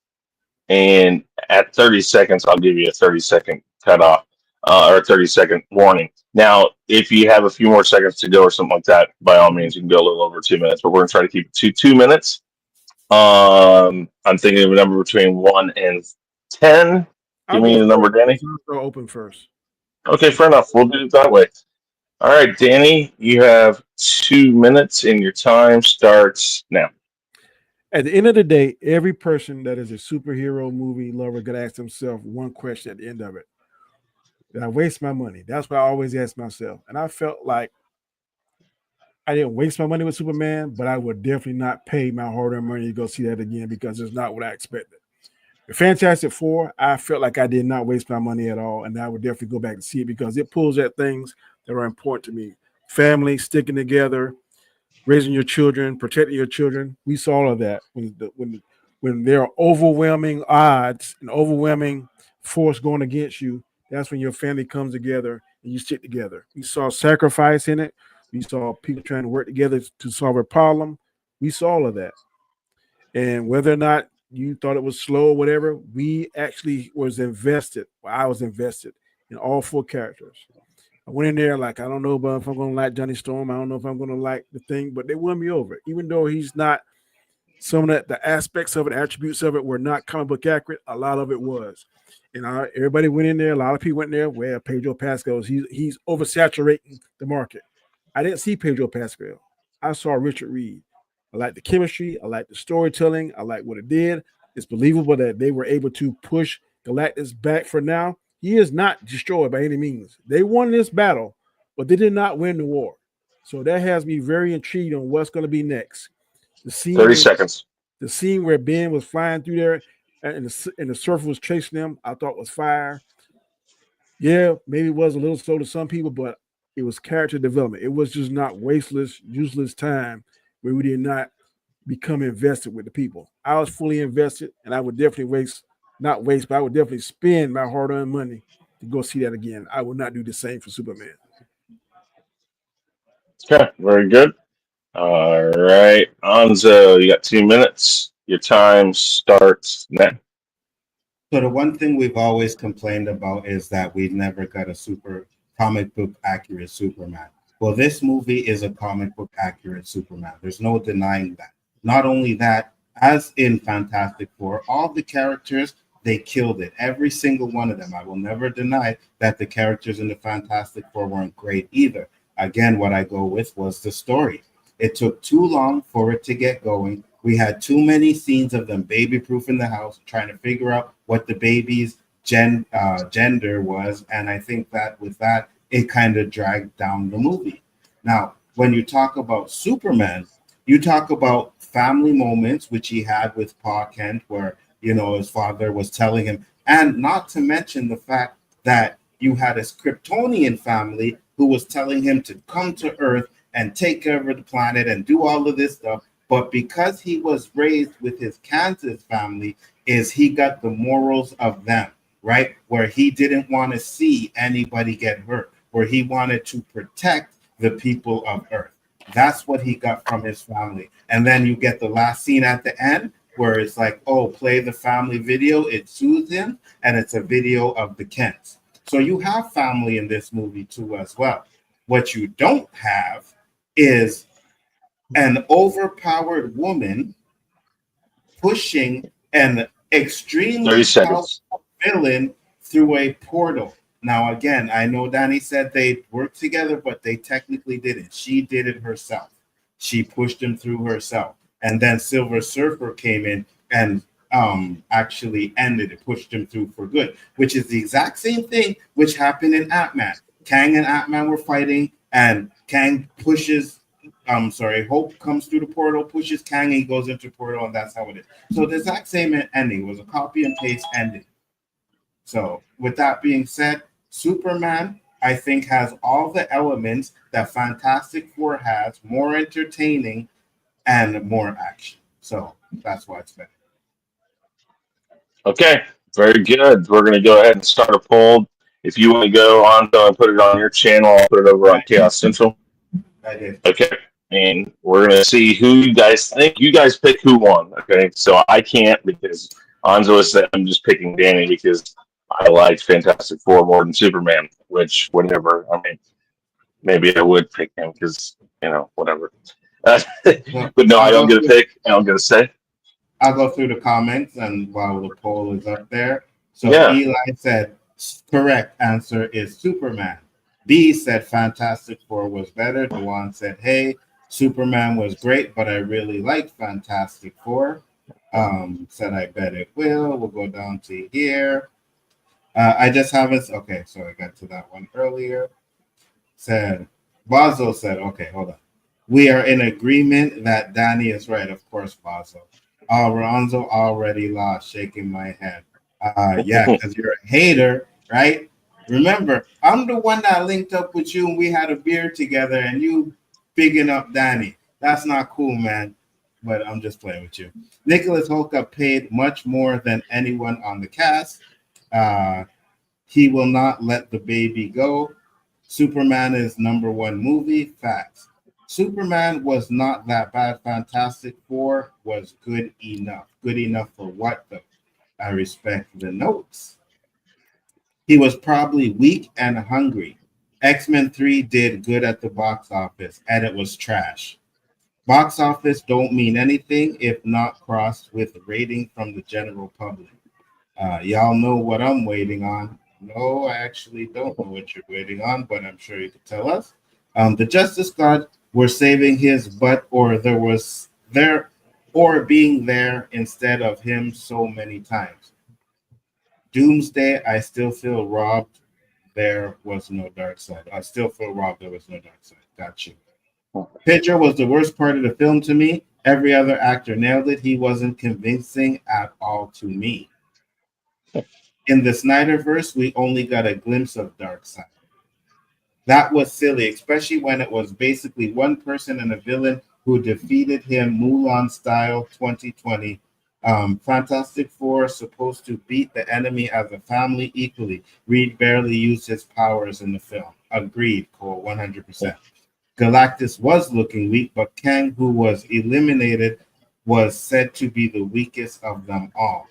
and at 30 seconds, I'll give you a 30-second cutoff or a 30-second warning. Now, if you have a few more seconds to go or something like that, by all means, you can go a little over 2 minutes, but we're going to try to keep it to 2 minutes. I'm thinking of a number between 1 and 10. Give me the number, Danny. I'll open first. Okay, fair enough. We'll do it that way. All right, Danny, you have 2 minutes, and your time starts now. At the end of the day, every person that is a superhero movie lover could ask themselves one question at the end of it. Did I waste my money? That's what I always ask myself. And I felt like I didn't waste my money with Superman, but I would definitely not pay my hard-earned money to go see that again because it's not what I expected. The Fantastic Four, I felt like I did not waste my money at all, and I would definitely go back and see it because it pulls at things that are important to me. Family, sticking together, raising your children, protecting your children. We saw all of that when there are overwhelming odds and overwhelming force going against you. That's when your family comes together and you stick together. We saw sacrifice in it. We saw people trying to work together to solve a problem. We saw all of that. And whether or not you thought it was slow or whatever, we actually was invested. Well, I was invested in all 4 characters. I went in there like, I don't know if I'm going to like Johnny Storm. I don't know if I'm going to like the Thing, but they won me over. Even though he's not, some of the aspects of it, attributes of it were not comic book accurate, a lot of it was. And everybody went in there. A lot of people went in there. Well, Pedro Pascal, he's oversaturating the market. I didn't see Pedro Pascal. I saw Richard Reed. I like the chemistry. I like the storytelling. I like what it did. It's believable that they were able to push Galactus back for now. He is not destroyed by any means. They won this battle, but they did not win the war. So that has me very intrigued on what's going to be next. 30 seconds. The scene where Ben was flying through there and the surfer was chasing them, I thought was fire. Yeah, maybe it was a little slow to some people, but it was character development. It was just not wasteless, useless time where we did not become invested with the people. I was fully invested, and I would definitely but I would definitely spend my hard-earned money to go see that again. I would not do the same for Superman. Okay, very good. All right, Anzo, you got 2 minutes. Your time starts now. So the one thing we've always complained about is that we never got a super comic book accurate Superman. Well, this movie is a comic book accurate Superman. There's no denying that. Not only that, as in Fantastic Four, all the characters they killed it. Every single one of them. I will never deny that the characters in the Fantastic Four weren't great either. Again, what I go with was the story. It took too long for it to get going. We had too many scenes of them baby proofing the house, trying to figure out what the baby's gender was. And I think that with that, it kind of dragged down the movie. Now, when you talk about Superman, you talk about family moments, which he had with Pa Kent, where, his father was telling him, and not to mention the fact that you had a Kryptonian family who was telling him to come to Earth and take over the planet and do all of this stuff. But because he was raised with his Kansas family, is he got the morals of them, right? Where he didn't want to see anybody get hurt, where he wanted to protect the people of Earth. That's what he got from his family. And then you get the last scene at the end where it's like, oh, play the family video. It soothes him, and it's a video of the Kents. So you have family in this movie too as well. What you don't have is an overpowered woman pushing an 30 extremely seconds. powerful villain through a portal. Now, again, I know Danny said they worked together, but they technically didn't. She did it herself. She pushed him through herself. And then Silver Surfer came in and actually ended it, pushed him through for good, which is the exact same thing which happened in Ant-Man. Kang and Ant-Man were fighting, and Kang pushes Hope comes through the portal, pushes Kang, and he goes into the portal, and that's how it is. So the exact same ending was a copy and paste ending. So with that being said, Superman, I think, has all the elements that Fantastic Four has, more entertaining and more action. So that's why it's better. Okay, very good. We're going to go ahead and start a poll. If you want to go on and put it on your channel, I'll put it over on Chaos Central. I did. Okay, and we're going to see who you guys think. You guys pick who won, okay? So I can't because Anzo said I'm just picking Danny because I liked Fantastic Four more than Superman, which, whatever. I mean, maybe I would pick him because, whatever. But no, I don't get a pick. I don't get a say. I'll go through the comments and while the poll is up there. So Yeah. Eli said, correct answer is Superman. B said Fantastic Four was better. Dewan said, hey, Superman was great, but I really liked Fantastic Four. Said I bet it will. We'll go down to here. I just haven't. Okay, so I got to that one earlier. Said Basil said, okay, hold on. We are in agreement that Danny is right. Of course, Basil. Alonzo already lost, shaking my head. Yeah, because you're a hater, right? Remember, I'm the one that linked up with you and we had a beer together and you bigging up Danny. That's not cool, man. But I'm just playing with you. Nicholas Holt got paid much more than anyone on the cast. He will not let the baby go. Superman is #1 movie. Facts. Superman was not that bad. Fantastic Four was good enough. Good enough for what, though? I respect the notes. He was probably weak and hungry. X-Men 3 did good at the box office, and it was trash. Box office don't mean anything if not crossed with rating from the general public. Y'all know what I'm waiting on. No, I actually don't know what you're waiting on, but I'm sure you could tell us. The Justice God were saving his butt, or being there instead of him so many times. Doomsday, I still feel robbed. There was no dark side. I still feel robbed. There was no dark side. Got you. Pedro was the worst part of the film to me. Every other actor nailed it. He wasn't convincing at all to me. In the Snyderverse, we only got a glimpse of Darkseid. That was silly, especially when it was basically one person and a villain who defeated him Mulan style 2020. Fantastic Four supposed to beat the enemy as a family equally. Reed barely used his powers in the film. Agreed, Cole, 100%. Galactus was looking weak, but Kang, who was eliminated, was said to be the weakest of them all.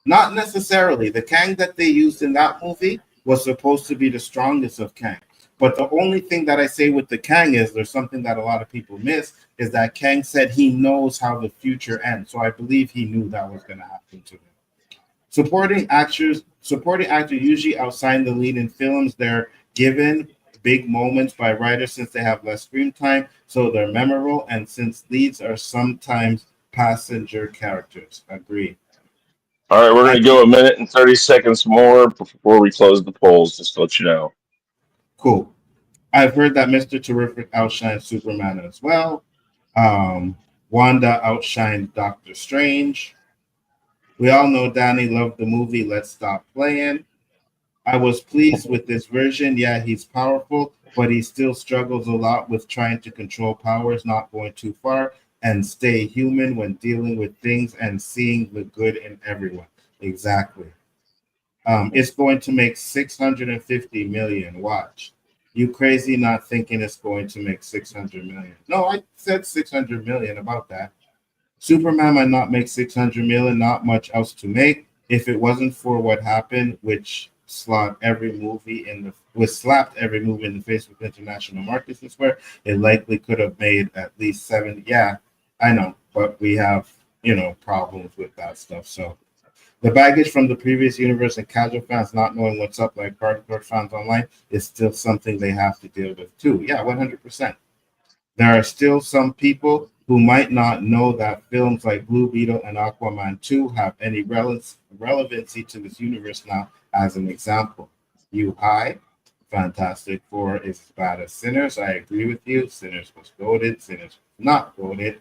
Not necessarily. The Kang that they used in that movie was supposed to be the strongest of Kang. But the only thing that I say with the Kang is there's something that a lot of people miss is that Kang said he knows how the future ends. So I believe he knew that was going to happen to him. Supporting actors usually outshine the lead in films. They're given big moments by writers since they have less screen time, so they're memorable, and since leads are sometimes passenger characters. Agree. All right, we're going to go a minute and 30 seconds more before we close the polls, just to let you know. Cool. I've heard that Mr. Terrific outshines Superman as well. Wanda outshined Doctor Strange. We all know Danny loved the movie Let's Stop Playing. I was pleased with this version. Yeah, he's powerful, but he still struggles a lot with trying to control powers, not going too far, and stay human when dealing with things and seeing the good in everyone. Exactly. It's going to make 650 million. Watch. You crazy not thinking it's going to make 600 million. No, I said 600 million about that. Superman might not make 600 million, not much else to make. If it wasn't for what happened, which slapped every movie in the face with international markets and where it likely could have made at least 70. Yeah, I know, but we have, problems with that stuff. So the baggage from the previous universe and casual fans not knowing what's up, like hardcore fans online, is still something they have to deal with too. Yeah, 100%. There are still some people who might not know that films like Blue Beetle and Aquaman 2 have any relevancy to this universe now, as an example. You High, Fantastic Four is as bad as Sinners. I agree with you. Sinners was goated. Sinners was not goated.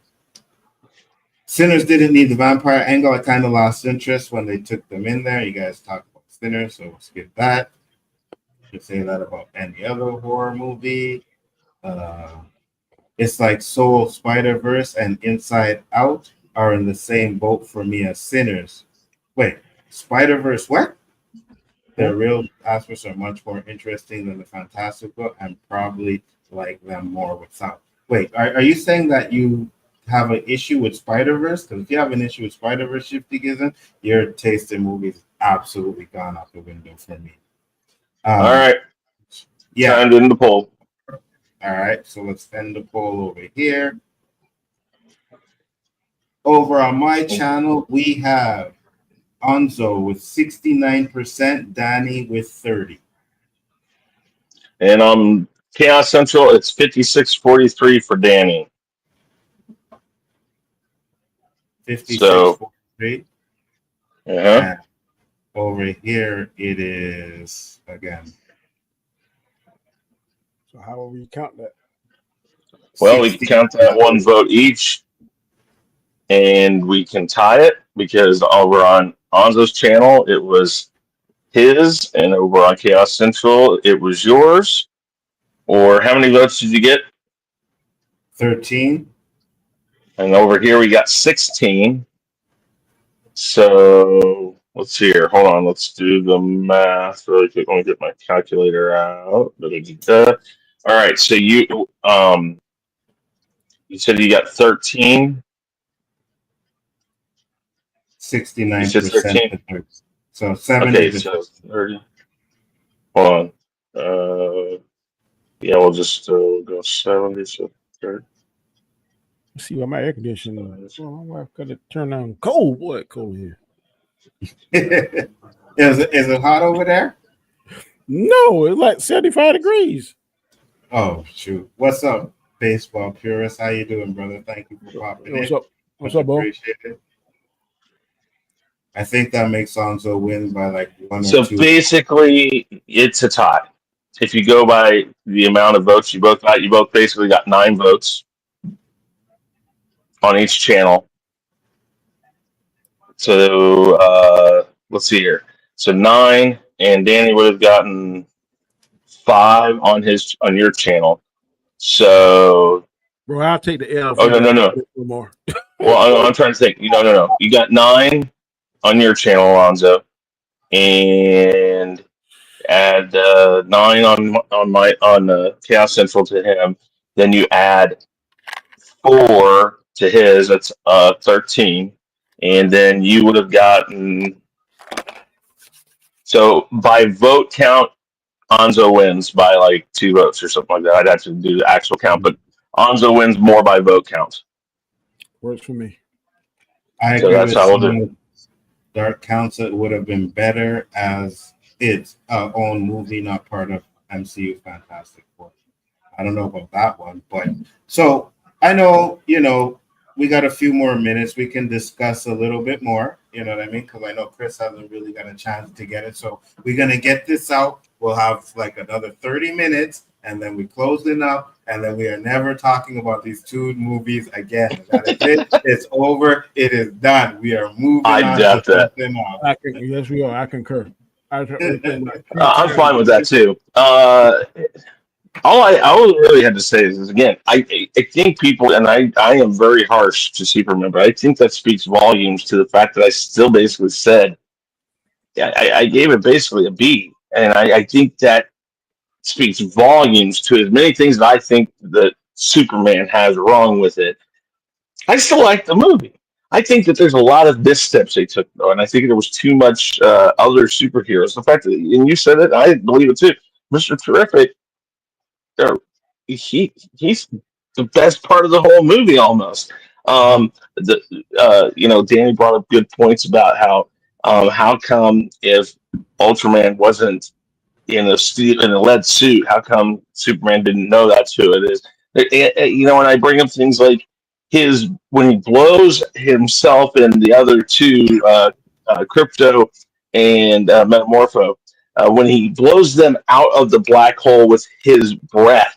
Sinners didn't need the vampire angle. I kind of lost interest when they took them in there. You guys talk about Sinners, so we'll skip that. You can say that about any other horror movie. It's like Soul, Spider-Verse, and Inside Out are in the same boat for me as Sinners. Wait, Spider-Verse what? The real aspects are much more interesting than the Fantastic Book and probably like them more without. Wait, are you saying that you have an issue with Spider-Verse? Because if you have an issue with Spider-Verse, Shifty Gizen, your taste in movies is absolutely gone out the window for me. All right. Yeah. Time to end the poll. All right, so let's end the poll over here. Over on my channel, we have Nzo with 69%, Danny with 30%. And on Chaos Central, it's 56-43 for Danny. 56-43. Yeah. Over here, it is again. So how will we count that? Well, we can count that one vote each, and we can tie it because over on Anzo's channel, it was his, and over on Chaos Central, it was yours. Or how many votes did you get? 13. And over here, we got 16. So let's see here. Hold on. Let's do the math really quick. Let me get my calculator out. All right. So you said you got 13. 69%. You said 13. So 70. Okay, so 30. Hold on. Yeah, we'll just go 70. So 30. Let's see what my air conditioning. Oh, my wife got to turn on cold. Boy, cold here. Is it hot over there? No, it's like 75 degrees. Oh shoot! What's up, baseball purist? How you doing, brother? Thank you for popping in. What's up, Bo? Appreciate it. I think that makes Nzo win by like 1 or 2. So basically, it's a tie. If you go by the amount of votes you both got, you both basically got 9 votes on each channel. So let's see here. So 9, and Danny would have gotten 5 on your channel. So, bro, I'll take the L. Oh no more. Well, I'm trying to think. No. You got 9 on your channel, Alonzo, and add 9 on Chaos Central to him, Then you add 4 to his, that's 13. And then you would have gotten, so by vote count, Nzo wins by like 2 votes or something like that. I'd have to do the actual count, but Nzo wins more by vote count. Works for me. I So agree that's with how we'll some do. of Dark Council would have been better as its own movie, not part of MCU Fantastic Four. I don't know about that one, but so I know, we got a few more minutes. We can discuss a little bit more, you know what I mean? Because I know Chris hasn't really got a chance to get it. So we're going to get this out. We'll have like another 30 minutes, and then we close it up, and then we are never talking about these 2 movies again. That is it. It's over. It is done. We are moving on to something else. Yes, we are. I concur. I'm fine with that too. All I really had to say is again, I think people, and I am very harsh to Superman, but I think that speaks volumes to the fact that I still basically said, I gave it basically a B, and I think that speaks volumes to as many things that I think that Superman has wrong with it. I still like the movie. I think that there's a lot of missteps they took, though, and I think there was too much other superheroes. The fact that, and you said it, I believe it too. Mr. Terrific, he's the best part of the whole movie almost. Danny brought up good points about how come if Ultraman wasn't in a lead suit, how come Superman didn't know that's who it is? And I bring up things like when he blows himself and the other 2, Crypto and Metamorpho, when he blows them out of the black hole with his breath.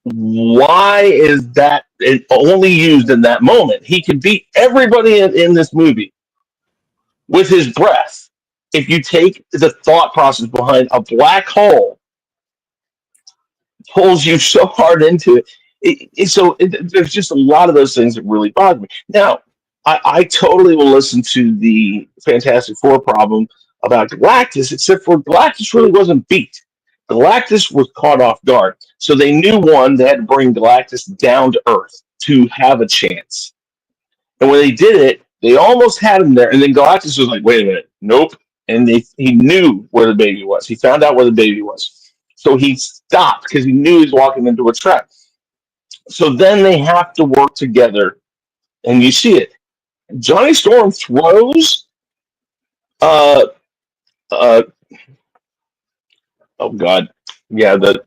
Why is that only used in that moment? He could beat everybody in this movie with his breath. If you take the thought process behind a black hole, pulls you so hard into it. There's just a lot of those things that really bother me. Now, I totally will listen to the Fantastic Four problem about Galactus, except for Galactus really wasn't beat. Galactus was caught off guard. So they knew, they had to bring Galactus down to Earth to have a chance. And when they did it, they almost had him there. And then Galactus was like, wait a minute, nope. And he knew where the baby was. He found out where the baby was. So he stopped because he knew he was walking into a trap. So then they have to work together. And you see it. Johnny Storm throws oh God. Yeah, the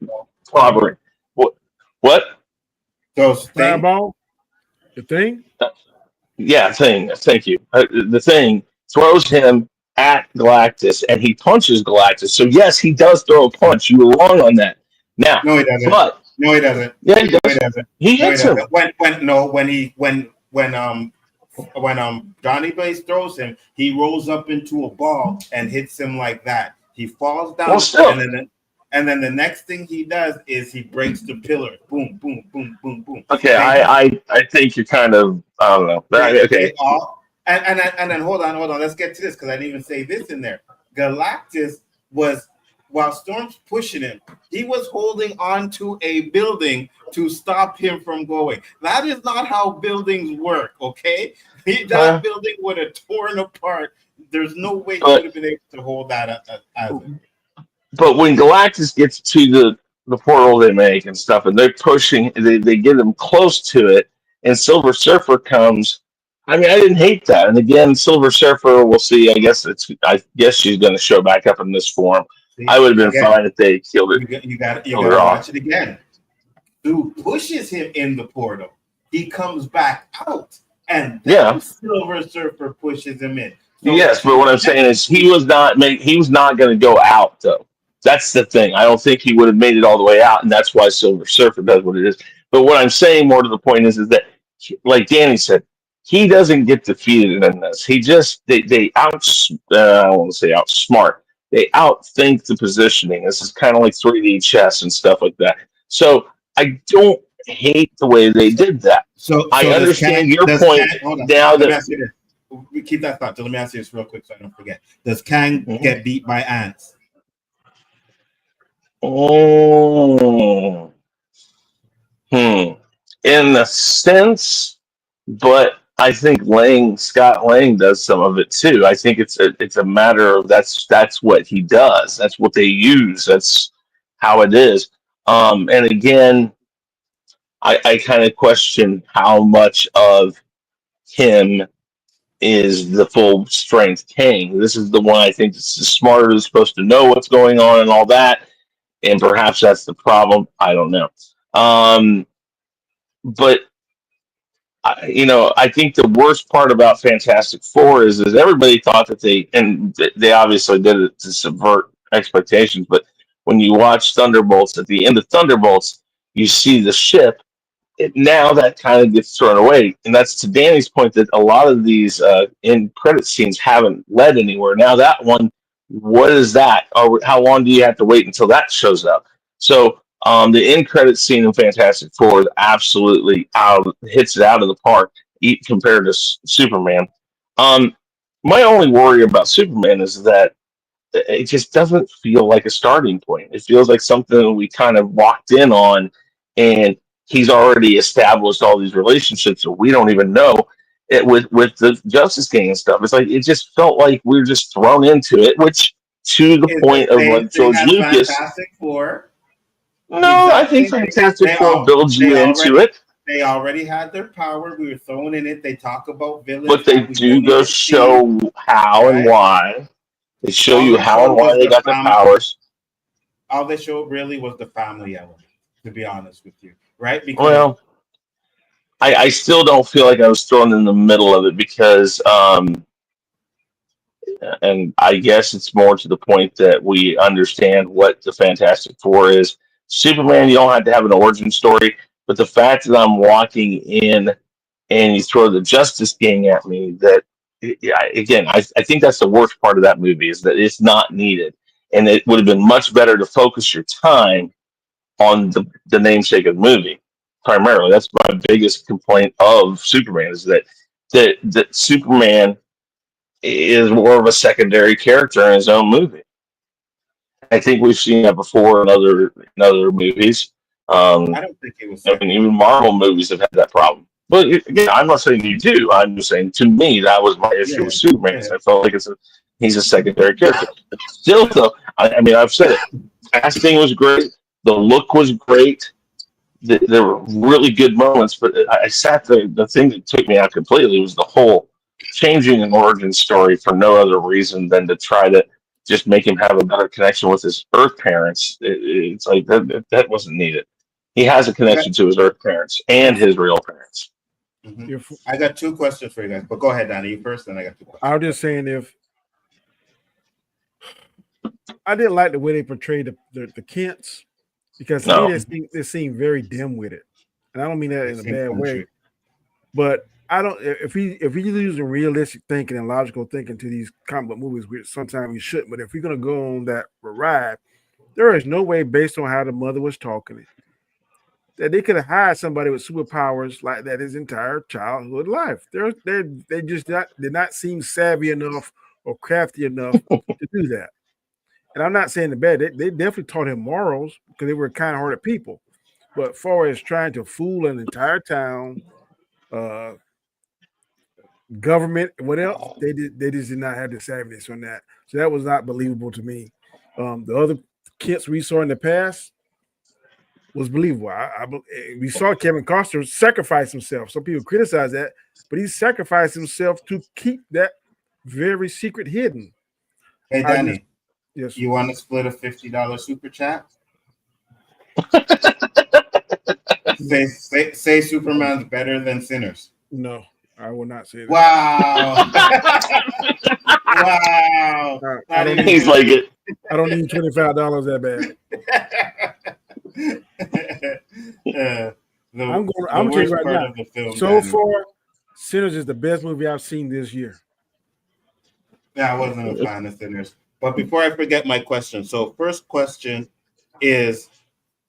clobbering. What? Those Fireball? The Thing? Yeah, Thing. Thank you. The Thing throws him at Galactus, and he punches Galactus. So yes, he does throw a punch. You were wrong on that. Now, no, he doesn't. No, he doesn't. Yeah, he does. He hits him. When Johnny Blaze throws him, he rolls up into a ball and hits him like that. He falls down, and then the next thing he does is he breaks the pillar. Boom, boom, boom, boom, boom. Okay, I think you're kind of, I don't know. Okay. And then hold on. Let's get to this because I didn't even say this in there. Galactus was, while Storm's pushing him, he was holding on to a building to stop him from going. That is not how buildings work, okay? That building would have torn apart. There's no way he would have been able to hold that as it. But when Galactus gets to the portal they make and stuff, and they're pushing, they get him close to it, and Silver Surfer comes. I mean, I didn't hate that. And again, Silver Surfer, we'll see. I guess she's going to show back up in this form. See, I would have been fine if they killed it. You got to watch it again. Dude pushes him in the portal. He comes back out, and then Silver Surfer pushes him in. So yes, but what I'm saying is he was not going to go out though. That's the thing. I don't think he would have made it all the way out, and that's why Silver Surfer does what it is. But what I'm saying more to the point is that, like Danny said, he doesn't get defeated in this. He just I don't want to say outsmart. They outthink the positioning. This is kind of like 3D chess and stuff like that. So I don't hate the way they did that. So I understand your point now that. We keep that thought. So let me ask you this real quick so I don't forget. Does Kang get beat by ants? Oh. In a sense, but I think Scott Lang does some of it too. I think it's a matter of that's what he does. That's what they use. That's how it is. And again, I kind of question how much of him is the full strength King. This is the one I think is the smarter, is supposed to know what's going on and all that. And perhaps that's the problem. I don't know. But I think the worst part about Fantastic Four is everybody thought that they obviously did it to subvert expectations. But when you watch Thunderbolts, at the end of Thunderbolts, you see the ship. Now that kind of gets thrown away, and that's to Danny's point that a lot of these end credit scenes haven't led anywhere. Now that one, what is that? Or how long do you have to wait until that shows up? So the end credit scene in Fantastic Four is absolutely hits it out of the park compared to Superman. My only worry about Superman is that it just doesn't feel like a starting point. It feels like something we kind of walked in on, and he's already established all these relationships that we don't even know it with the Justice Gang and stuff. It's like it just felt like we were just thrown into it, which to the point of like George Lucas. Fantastic Four. No, I think Fantastic Four builds you into it. They already had their power. We were thrown in it. They talk about villains, but they do go show how and why. They show you how and why they got their powers. All they showed really was the family element, to be honest with you. Right? Because I still don't feel like I was thrown in the middle of it because, and I guess it's more to the point that we understand what the Fantastic Four is. Superman, you don't have to have an origin story, but the fact that I'm walking in and you throw the Justice Gang at me, that again, I think that's the worst part of that movie is that it's not needed, and it would have been much better to focus your time on the namesake of the movie. Primarily, that's my biggest complaint of Superman is that Superman is more of a secondary character in his own movie. I think we've seen that before in other movies. I don't think it was. Even Marvel movies have had that problem. But again, I'm not saying you do. I'm just saying to me that was my issue with Superman. I felt like he's a secondary character. Still, though, I've said it. Casting was great. The look was great. There were really good moments, but I sat there. The thing that took me out completely was the whole changing an origin story for no other reason than to try to just make him have a better connection with his Earth parents. It's like that wasn't needed. He has a connection to his Earth parents and his real parents. Mm-hmm. I got two questions for you guys, but go ahead, Donnie. You first, and I got two questions. I was just saying, if I didn't like the way they portrayed the Kents. Because to me, they seem very dim with it, and I don't mean that in a bad way. But I don't. If we're using realistic thinking and logical thinking to these comic book movies, which sometimes we shouldn't. But if we're gonna go on that ride, there is no way, based on how the mother was talking, that they could have hired somebody with superpowers like that his entire childhood life. They just did not seem savvy enough or crafty enough to do that. And I'm not saying the bad. They definitely taught him morals because they were kind-hearted people. But as far as trying to fool an entire town, government, what else? They just did not have the savviness on that. So that was not believable to me. The other Kents we saw in the past was believable. We saw Kevin Costner sacrifice himself. Some people criticize that, but he sacrificed himself to keep that very secret hidden. Hey, Danny. Yes. You want to split a $50 super chat? say Superman's better than Sinners. No, I will not say that. Wow. Wow. He's like it. I don't need $25 that bad. I'm going to tell you right now. So far, Sinners is the best movie I've seen this year. Yeah, I wasn't a fan of Sinners. But before I forget my question, so first question is,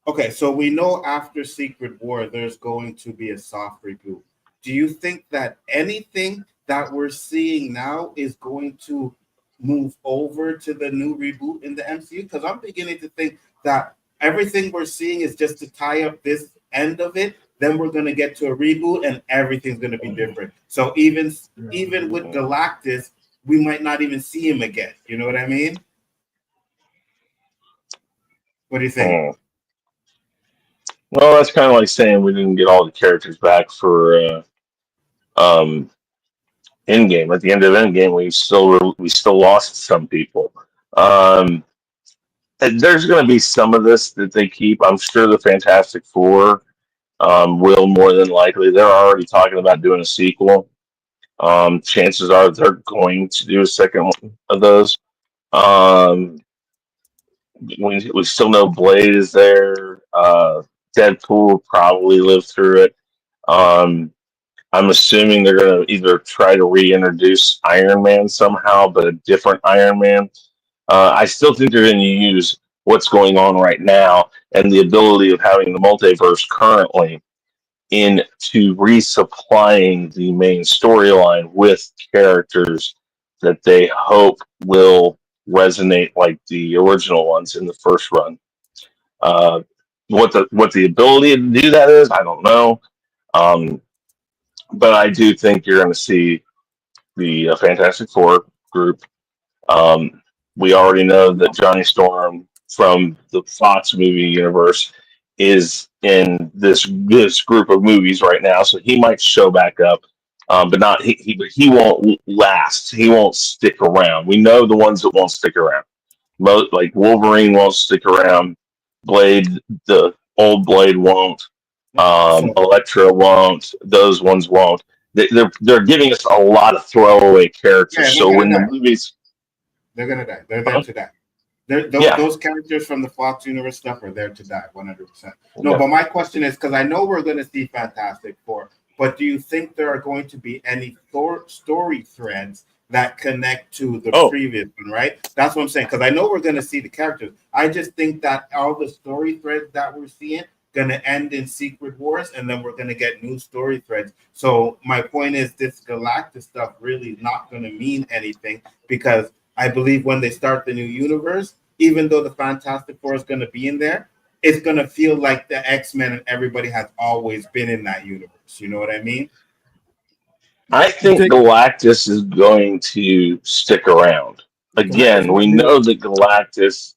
okay, so we know after Secret War, there's going to be a soft reboot. Do you think that anything that we're seeing now is going to move over to the new reboot in the MCU? Because I'm beginning to think that everything we're seeing is just to tie up this end of it, then we're going to get to a reboot and everything's going to be different. So even with Galactus, we might not even see him again. You know what I mean? What do you think? Well, that's kind of like saying we didn't get all the characters back for Endgame. At the end of Endgame, we still lost some people. And there's going to be some of this that they keep. I'm sure the Fantastic Four will more than likely. They're already talking about doing a sequel. Chances are they're going to do a second one of those. We still know Blade is there. Deadpool probably lived through it. I'm assuming they're going to either try to reintroduce Iron Man somehow, but a different Iron Man. I still think they're going to use what's going on right now and the ability of having the multiverse currently into resupplying the main storyline with characters that they hope will resonate like the original ones in the first run. What the ability to do that is, I don't know. But I do think you're going to see the Fantastic Four group. We already know that Johnny Storm from the Fox movie universe is in this group of movies right now, so he might show back up, but not he won't last. He won't stick around. We know the ones that won't stick around. Like Wolverine won't stick around. Blade, the old Blade won't. Elektra won't. Those ones won't. They're giving us a lot of throwaway characters. So when the movies, they're gonna die. They're there to die. Those characters from the Fox universe stuff are there to die, 100%. No, but my question is, because I know we're going to see Fantastic Four, but do you think there are going to be any story threads that connect to the previous one, right? That's what I'm saying, because I know we're going to see the characters. I just think that all the story threads that we're seeing going to end in Secret Wars, and then we're going to get new story threads. So my point is, this Galactus stuff really is not going to mean anything, because I believe when they start the new universe, even though the Fantastic Four is going to be in there, it's going to feel like the X-Men and everybody has always been in that universe. You know what I mean? I think Galactus is going to stick around. Again, we know that Galactus...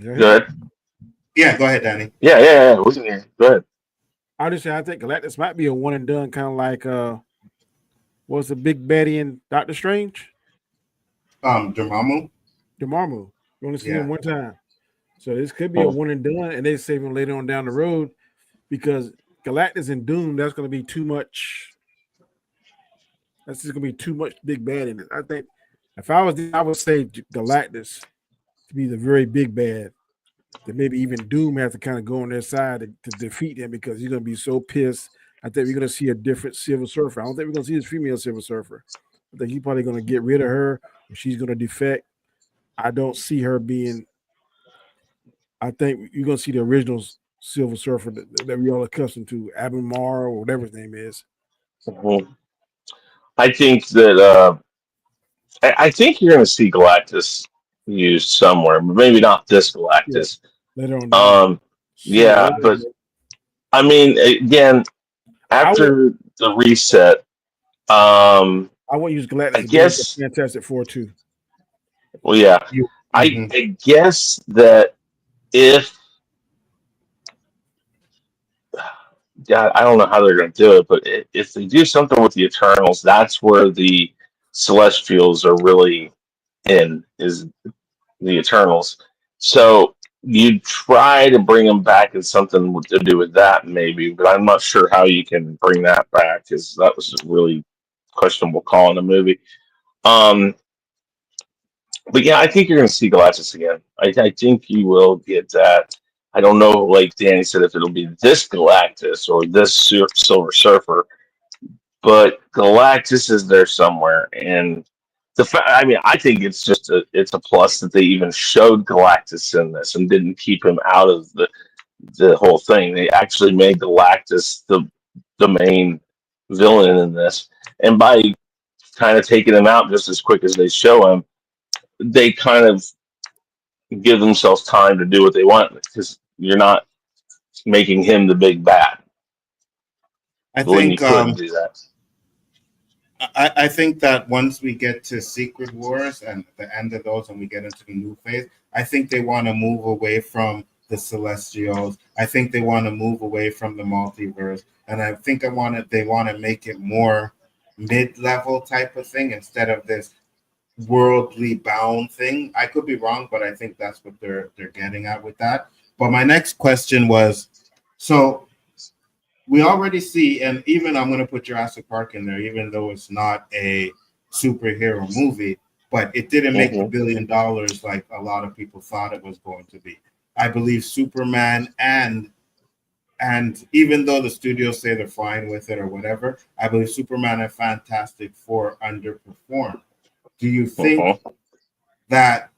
Good. Yeah, go ahead, Danny. Yeah. Listen here. Go ahead. I think Galactus might be a one and done, kind of like what's the big baddie in Doctor Strange? Dormammu. You only see him one time, so this could be a one and done, and they save him later on down the road, because Galactus and Doom, that's going to be too much. That's just going to be too much big bad in it. I think if I was, I would say Galactus to be the very big bad. That maybe even Doom has to kind of go on their side to defeat him, because he's going to be so pissed. I think we're going to see a different Silver Surfer. I don't think we're going to see this female Silver Surfer. I think he's probably going to get rid of her, or she's going to defect. I don't see her being. I think you're going to see the original Silver Surfer that we all accustomed to, Abimar or whatever his name is. Mm-hmm. I think that I think you're going to see Galactus used somewhere, but maybe not this Galactus. Yeah, later on. But I mean, again, after the reset, I won't use Galactus. I guess Fantastic Four too. Well, yeah, I guess that if I don't know how they're going to do it, but if they do something with the Eternals, that's where the Celestials are really in, is the Eternals. So you try to bring them back in something to do with that, maybe, but I'm not sure how you can bring that back, because that was a really questionable call in the movie. But yeah, I think you're going to see Galactus again. I think you will get that. I don't know, like Danny said, if it'll be this Galactus or this Silver Surfer, but Galactus is there somewhere. And I think it's just it's a plus that they even showed Galactus in this and didn't keep him out of the whole thing. They actually made Galactus the main villain in this, and by kind of taking him out just as quick as they show him, they kind of give themselves time to do what they want, because you're not making him the big bad I when you think couldn't do that. I think that once we get to Secret Wars and the end of those and we get into the new phase, I think they want to move away from the Celestials. I think they want to move away from the multiverse. And I think they want to make it more mid-level type of thing instead of this worldly bound thing. I could be wrong, but I think that's what they're getting at with that. But my next question was, so we already see, and even I'm going to put Jurassic Park in there, even though it's not a superhero movie, but it didn't make $1 billion like a lot of people thought it was going to be. I believe Superman and even though the studios say they're fine with it or whatever, I believe Superman and Fantastic Four underperformed. Do you think that,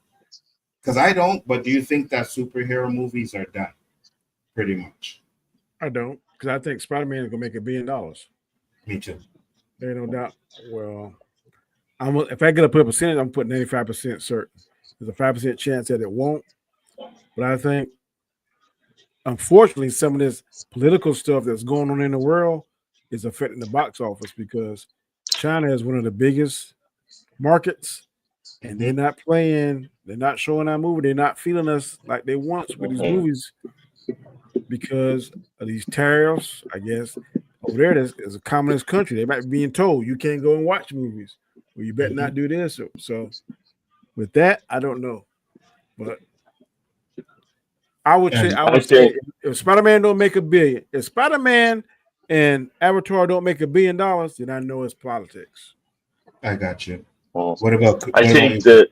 because I don't, but do you think that superhero movies are done pretty much? I don't, because I think Spider-Man is going to make $1 billion. Me too. There's no doubt. Well, if I get to put a percentage, I'm putting 95% certain. There's a 5% chance that it won't. But I think, unfortunately, some of this political stuff that's going on in the world is affecting the box office because China is one of the biggest markets, and they're not showing our movie. They're not feeling us like they want with these movies because of these tariffs. I guess over there, there's a communist country. They might be being told you can't go and watch movies, or you better not do this. So with that, I don't know, but I would say if Spider-Man don't make $1 billion, if Spider-Man and Avatar don't make $1 billion, then I know it's politics. I got you. What about? I think that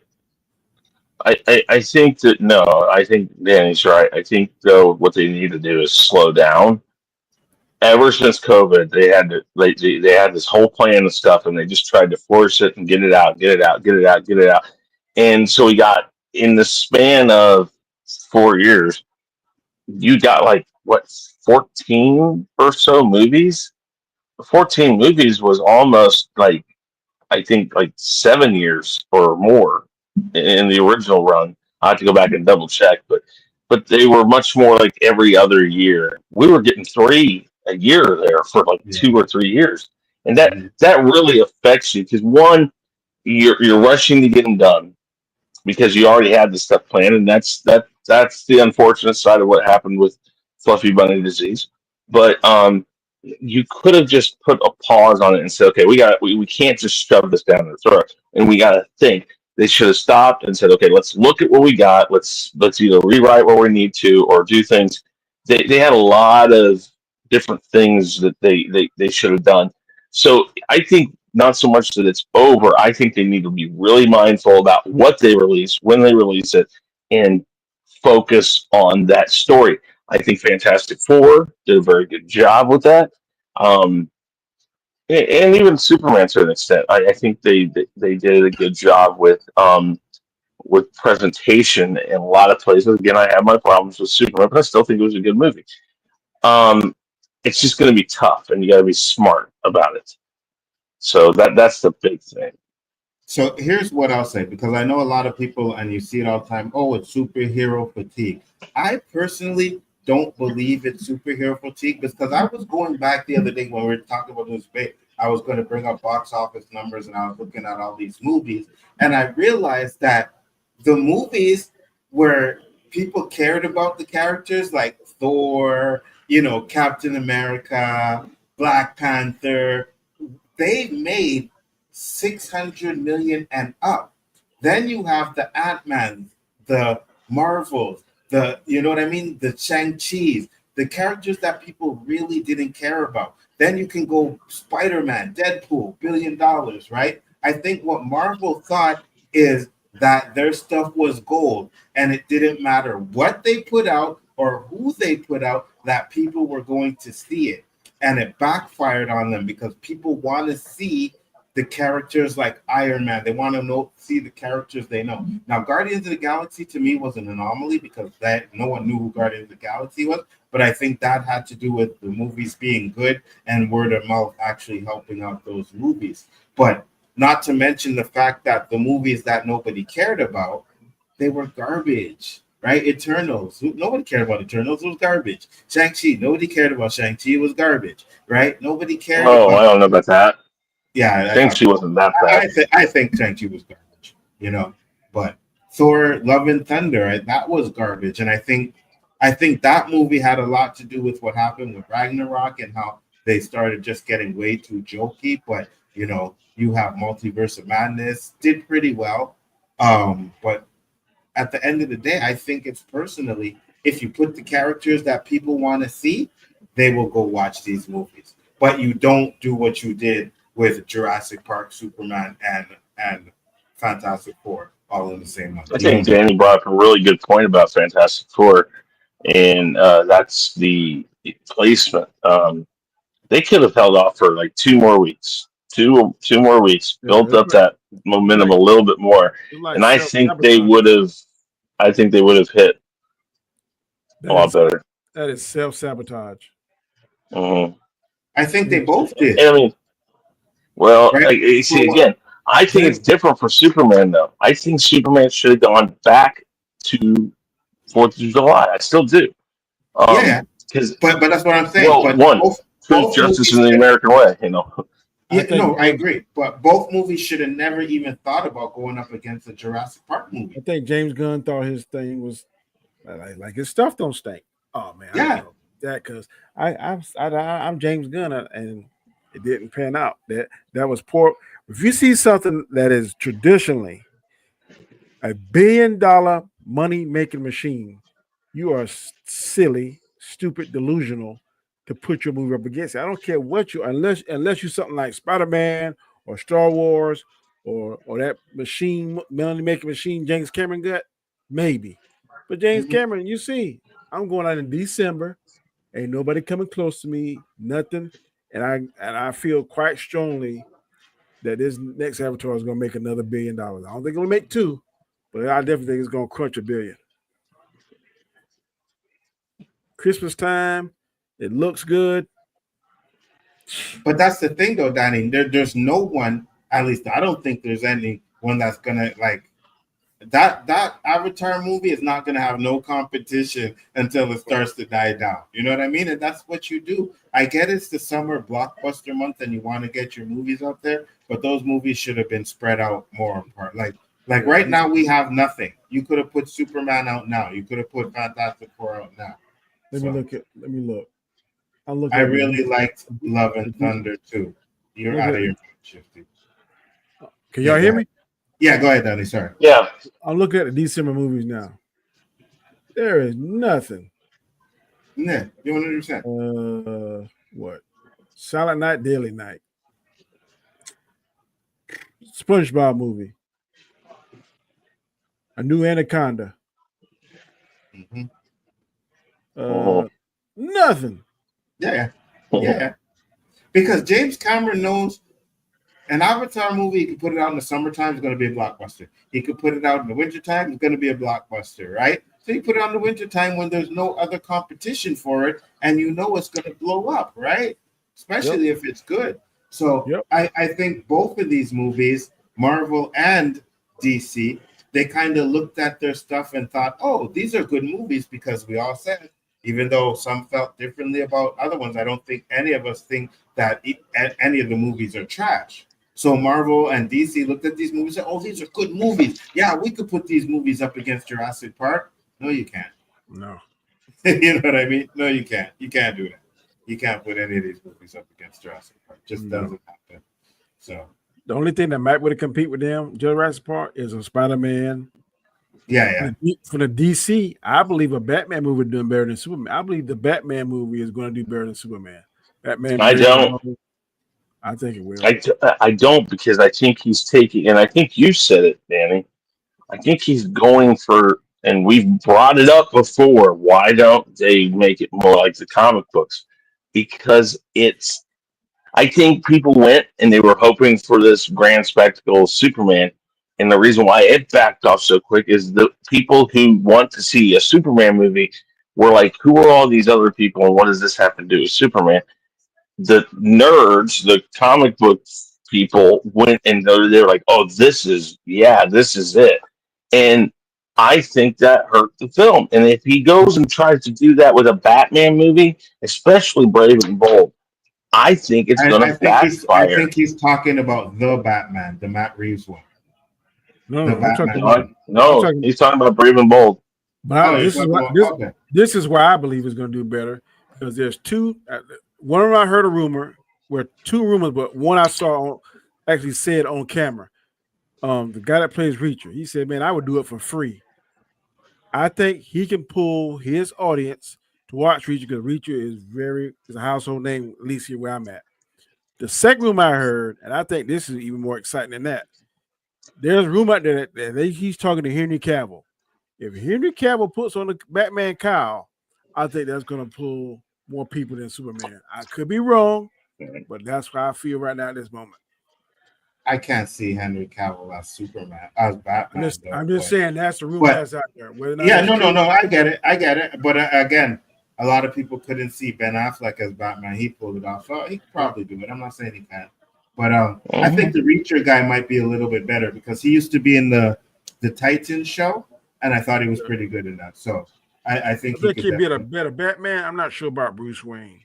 no. I think Danny's right. I think though what they need to do is slow down. Ever since COVID, they had this whole plan of stuff, and they just tried to force it and get it out. And so we got in the span of 4 years, you got like what 14 or so movies. 14 movies was almost like I think like 7 years or more in the original run. I have to go back and double check, but they were much more like every other year. We were getting 3 a year there for like 2 or 3 years, and that really affects you because one, you're rushing to get them done because you already had the stuff planned, and that's the unfortunate side of what happened with fluffy bunny disease. But you could have just put a pause on it and said, okay, we can't just shove this down their throat, and we got to think. They should have stopped and said, okay, let's look at what we got. Let's either rewrite what we need to or do things. They had a lot of different things that they should have done. So I think not so much that it's over. I think they need to be really mindful about what they release, when they release it, and focus on that story. I think Fantastic Four did a very good job with that. And even Superman to an extent. I think they did a good job with presentation in a lot of places. Again, I have my problems with Superman, but I still think it was a good movie. It's just going to be tough, and you got to be smart about it. So that's the big thing. So here's what I'll say, because I know a lot of people, and you see it all the time, oh, it's superhero fatigue. I personally don't believe it's superhero fatigue because I was going back the other day when we were talking about this debate. I was going to bring up box office numbers, and I was looking at all these movies, and I realized that the movies where people cared about the characters, like Thor, Captain America, Black Panther, they made 600 million and up. Then you have the Ant-Man, the Marvels, the Shang-Chi's, the characters that people really didn't care about. Then you can go Spider-Man, Deadpool, $1 billion, right? I think what Marvel thought is that their stuff was gold, and it didn't matter what they put out or who they put out, that people were going to see it. And it backfired on them because people want to see the characters like Iron Man. They want to see the characters they know. Now, Guardians of the Galaxy to me was an anomaly because no one knew who Guardians of the Galaxy was. But I think that had to do with the movies being good and word of mouth actually helping out those movies. But not to mention the fact that the movies that nobody cared about, they were garbage. right? Eternals. Nobody cared about Eternals. It was garbage. Shang-Chi. Nobody cared about Shang-Chi. It was garbage, right? Nobody cared Oh, I about. don't know about that. Yeah, Shang-Chi wasn't that bad. I think Shang-Chi was garbage, But Thor: Love and Thunder, that was garbage, and I think that movie had a lot to do with what happened with Ragnarok and how they started just getting way too jokey. But you have Multiverse of Madness did pretty well, but at the end of the day, I think it's personally, if you put the characters that people want to see, they will go watch these movies. But you don't do what you did with Jurassic Park, Superman, and Fantastic Four all in the same month. I think Danny brought up a really good point about Fantastic Four, and that's the placement. They could have held off for like 2 more weeks, two more weeks, built up that momentum a little bit more, and I think they would have. I think they would have hit a lot better. That is self-sabotage. Mm-hmm. I think they both did. I mean, well, right? See, again, I think it's different for Superman, though. I think Superman should have gone back to 4th of July. I still do. But that's what I'm saying. Well, but truth, justice, in the American way, Yeah, I agree. But both movies should have never even thought about going up against the Jurassic Park movie. I think James Gunn thought his thing was like his stuff don't stink. Oh man, yeah, I know that because I'm James Gunn and it didn't pan out. That was poor. If you see something that is traditionally $1 billion money making machine, you are silly, stupid, delusional to put your movie up against it. I don't care what you unless you something like Spider-Man or Star Wars or that machine money making machine James Cameron got, maybe. But James Cameron, you see, I'm going out in December. Ain't nobody coming close to me, nothing. And I feel quite strongly that this next Avatar is gonna make another $1 billion. I don't think it's gonna make 2, but I definitely think it's gonna crunch $1 billion. Christmas time, it looks good. But that's the thing, though, Danny. There's no one. At least I don't think there's anyone that's gonna like that. That Avatar movie is not gonna have no competition until it starts to die down. You know what I mean? And that's what you do. I get it's the summer blockbuster month, and you want to get your movies out there, but those movies should have been spread out more apart. Like right now, we have nothing. You could have put Superman out now. You could have put Fantastic Four out now. Let me look. I really liked Love and Thunder too. You're out of your shifty. Can y'all hear me? Yeah, go ahead, Danny. Sorry. Yeah. I'm looking at the December movies now. There is nothing. Yeah, you 100%. What? Silent Night, Daily Night. SpongeBob movie. A new Anaconda. Nothing. Yeah. Because James Cameron knows an Avatar movie, he could put it out in the summertime, it's going to be a blockbuster. He could put it out in the wintertime, it's going to be a blockbuster, right? So you put it out in the wintertime when there's no other competition for it, and you know it's going to blow up, right? Especially if it's good. So I think both of these movies, Marvel and DC, they kind of looked at their stuff and thought, oh, these are good movies because we all said, even though some felt differently about other ones, I don't think any of us think that any of the movies are trash. So Marvel and DC looked at these movies and said, oh, these are good movies. Yeah, we could put these movies up against Jurassic Park. No, you can't. No. You know what I mean? No, you can't. You can't do that. You can't put any of these movies up against Jurassic Park. It just doesn't happen. So the only thing that might would have compete with them, Jurassic Park, is a Spider-Man. Yeah. For the DC, I believe a Batman movie is doing better than Superman. I believe the Batman movie is going to do better than Superman. Batman. I don't. I think it will. I don't, because I think he's taking, and I think you said it, Danny. I think he's going for, and we've brought it up before. Why don't they make it more like the comic books? Because I think people went and they were hoping for this grand spectacle of Superman. And the reason why it backed off so quick is the people who want to see a Superman movie were like, who are all these other people and what does this have to do with Superman? The nerds, the comic book people went and they were like, oh, this is it. And I think that hurt the film. And if he goes and tries to do that with a Batman movie, especially Brave and Bold, I think it's going to I backfire. think he's talking about the Batman, the Matt Reeves one. No, The I'm talking Batman. about. No, he's talking about Brave and Bold. But Oh, this is what this is why I believe it's going to do better, because there's two. One of them I heard a rumor, where two rumors, but one I saw actually said on camera. The guy that plays Reacher, he said, "Man, I would do it for free." I think he can pull his audience to watch Reacher, because Reacher is a household name, at least here where I'm at. The second rumor I heard, and I think this is even more exciting than that. There's a rumor out there that he's talking to Henry Cavill. If Henry Cavill puts on the Batman cowl, I think that's going to pull more people than Superman. I could be wrong, but that's how I feel right now at this moment. I can't see Henry Cavill as Superman, as Batman. I'm just saying that's the rumor that's out there. Yeah, no, I get it. But again, a lot of people couldn't see Ben Affleck as Batman. He pulled it off, so he could probably do it. I'm not saying he can't, but I think the Reacher guy might be a little bit better, because he used to be in the Titans show, and I thought he was pretty good in that. So I think he'd be a better Batman. I'm not sure about Bruce Wayne.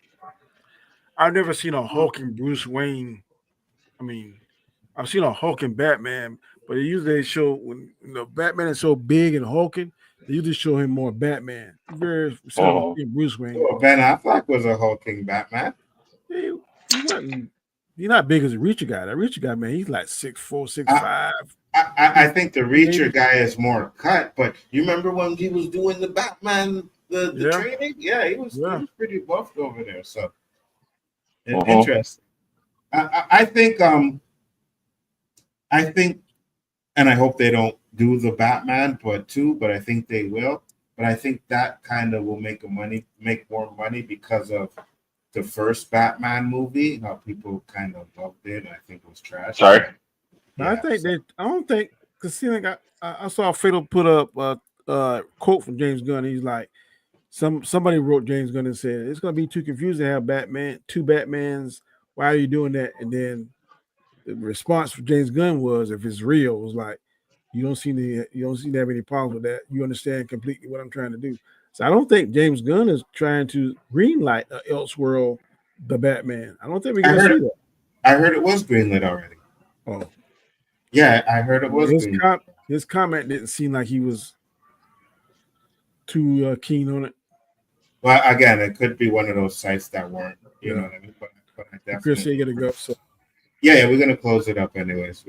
I've never seen a hulking Bruce Wayne. I mean, I've seen a hulking Batman, but usually they show when Batman is so big and hulking, they usually show him more Batman. Very seldom Bruce Wayne. Well, Ben Affleck was a hulking Batman. He's not big as a Reacher guy. That Reacher guy, man, he's like 6'4", 6'5". I think the Reacher guy is more cut, but you remember when he was doing the Batman, the training? Yeah, he was pretty buffed over there. So interesting. I think, and I hope they don't do the Batman, but I think they will. But I think that kind of will make more money because of the first Batman movie, how people kind of loved it. I think it was trash. Sorry. Yeah, I don't think, because see, like I saw Fatal put up a quote from James Gunn. He's like, somebody wrote James Gunn and said, it's going to be too confusing to have two Batmans. Why are you doing that? And then the response from James Gunn was, if it's real, it was like, you don't seem to have any problems with that. You understand completely what I'm trying to do. So I don't think James Gunn is trying to greenlight Elseworld, the Batman. I don't think we're going to see that. I heard it was greenlit already. Oh. Yeah, I heard it was. His comment didn't seem like he was too keen on it. Well, again, it could be one of those sites that weren't, you know what I mean? But I definitely. Chris, you got to go. So. Yeah, we're gonna close it up anyways.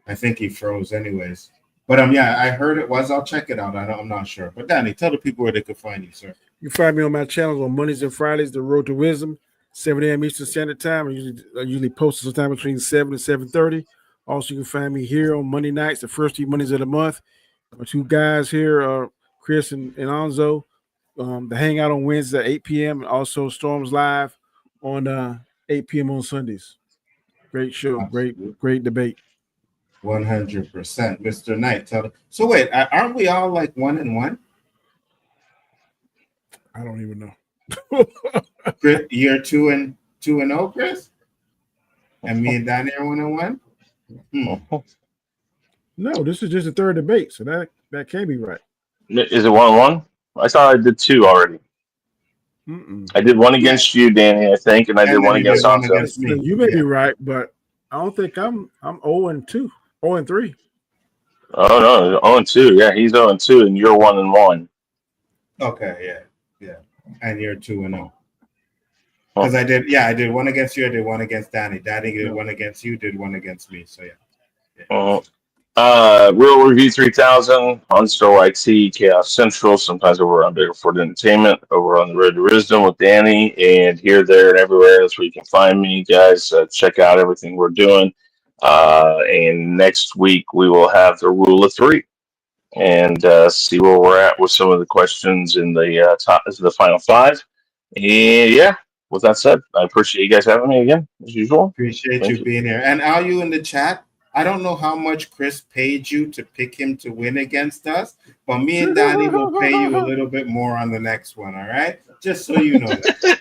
I think he froze anyways. But I heard it was. I'll check it out. I'm not sure. But Danny, tell the people where they can find you, sir. You find me on my channels on Mondays and Fridays, The Road to Wisdom, 7 a.m. Eastern Standard Time. I usually post sometime between 7 and 7:30. Also, you can find me here on Monday nights, the first 2 Mondays of the month. My two guys here, Chris and Nzo. The Hangout on Wednesdays at 8 p.m. and also Storms Live on 8 p.m. on Sundays. Great show. Absolutely. Great debate. 100%. Mr. Knight, tell them. So wait, aren't we all like 1-1? I don't even know. You're 2-0, Chris? And me and Danny are 1-1? No, this is just the third debate, so that can't be right. Is it 1-1? I thought I did 2 already. I did one against you, Danny, I think, and I did one against Nzo. You may be right, but I don't think I'm 0-2, 0-3. Oh no, 0-2. Yeah, he's 0-2, and you're 1-1. Okay, yeah, and you're 2-0. Because I did one against you, I did one against Danny. Danny did one against you, did one against me. So yeah. Real Review 3000 on Star YT, Khaos Central, sometimes over on Bigger Ford Entertainment, over on the Road to Wisdom with Danny, and here, there, and everywhere. That's where you can find me, guys. Check out everything we're doing. And next week we will have the Rule of 3 and see where we're at with some of the questions in the final 5. And yeah, with that said, I appreciate you guys having me again, as usual. Appreciate you being here. And are you in the chat? I don't know how much Chris paid you to pick him to win against us, but me and Danny will pay you a little bit more on the next one, all right? Just so you know that.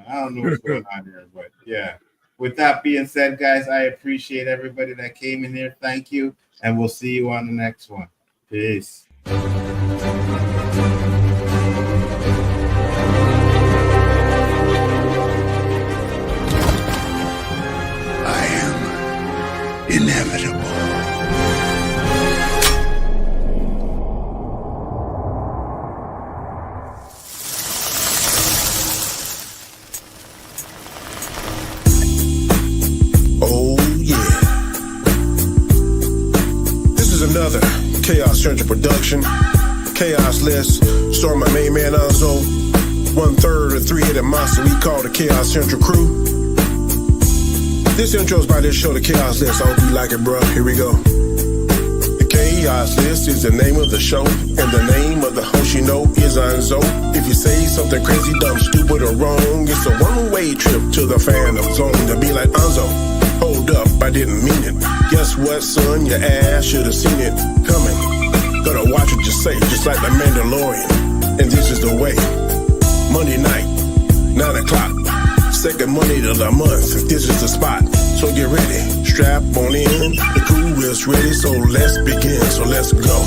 I don't know what's going on here, but yeah. With that being said, guys, I appreciate everybody that came in here. Thank you, and we'll see you on the next one. Peace. I am inevitable. Oh, yeah. This is another Khaos Central production. Khaos list, starring my main man Nzo. 1/3 of three-headed monster we call the Khaos Central crew. This intro is by this show, the Khaos list. I hope you like it, bro. Here we go. The Khaos list is the name of the show, and the name of the host you know is Nzo. If you say something crazy, dumb, stupid, or wrong, it's a one-way trip to the Phantom Zone to be like Nzo. Hold up, I didn't mean it. Guess what, son? Your ass should have seen it coming. Gotta watch what you say, just like the Mandalorian. And this is the way. Monday night, 9 o'clock. Second Monday of the month, if this is the spot. So get ready, strap on in. The crew is ready, so let's begin. So let's go.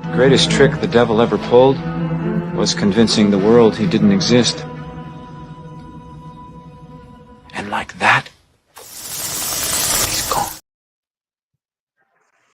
The greatest trick the devil ever pulled was convincing the world he didn't exist.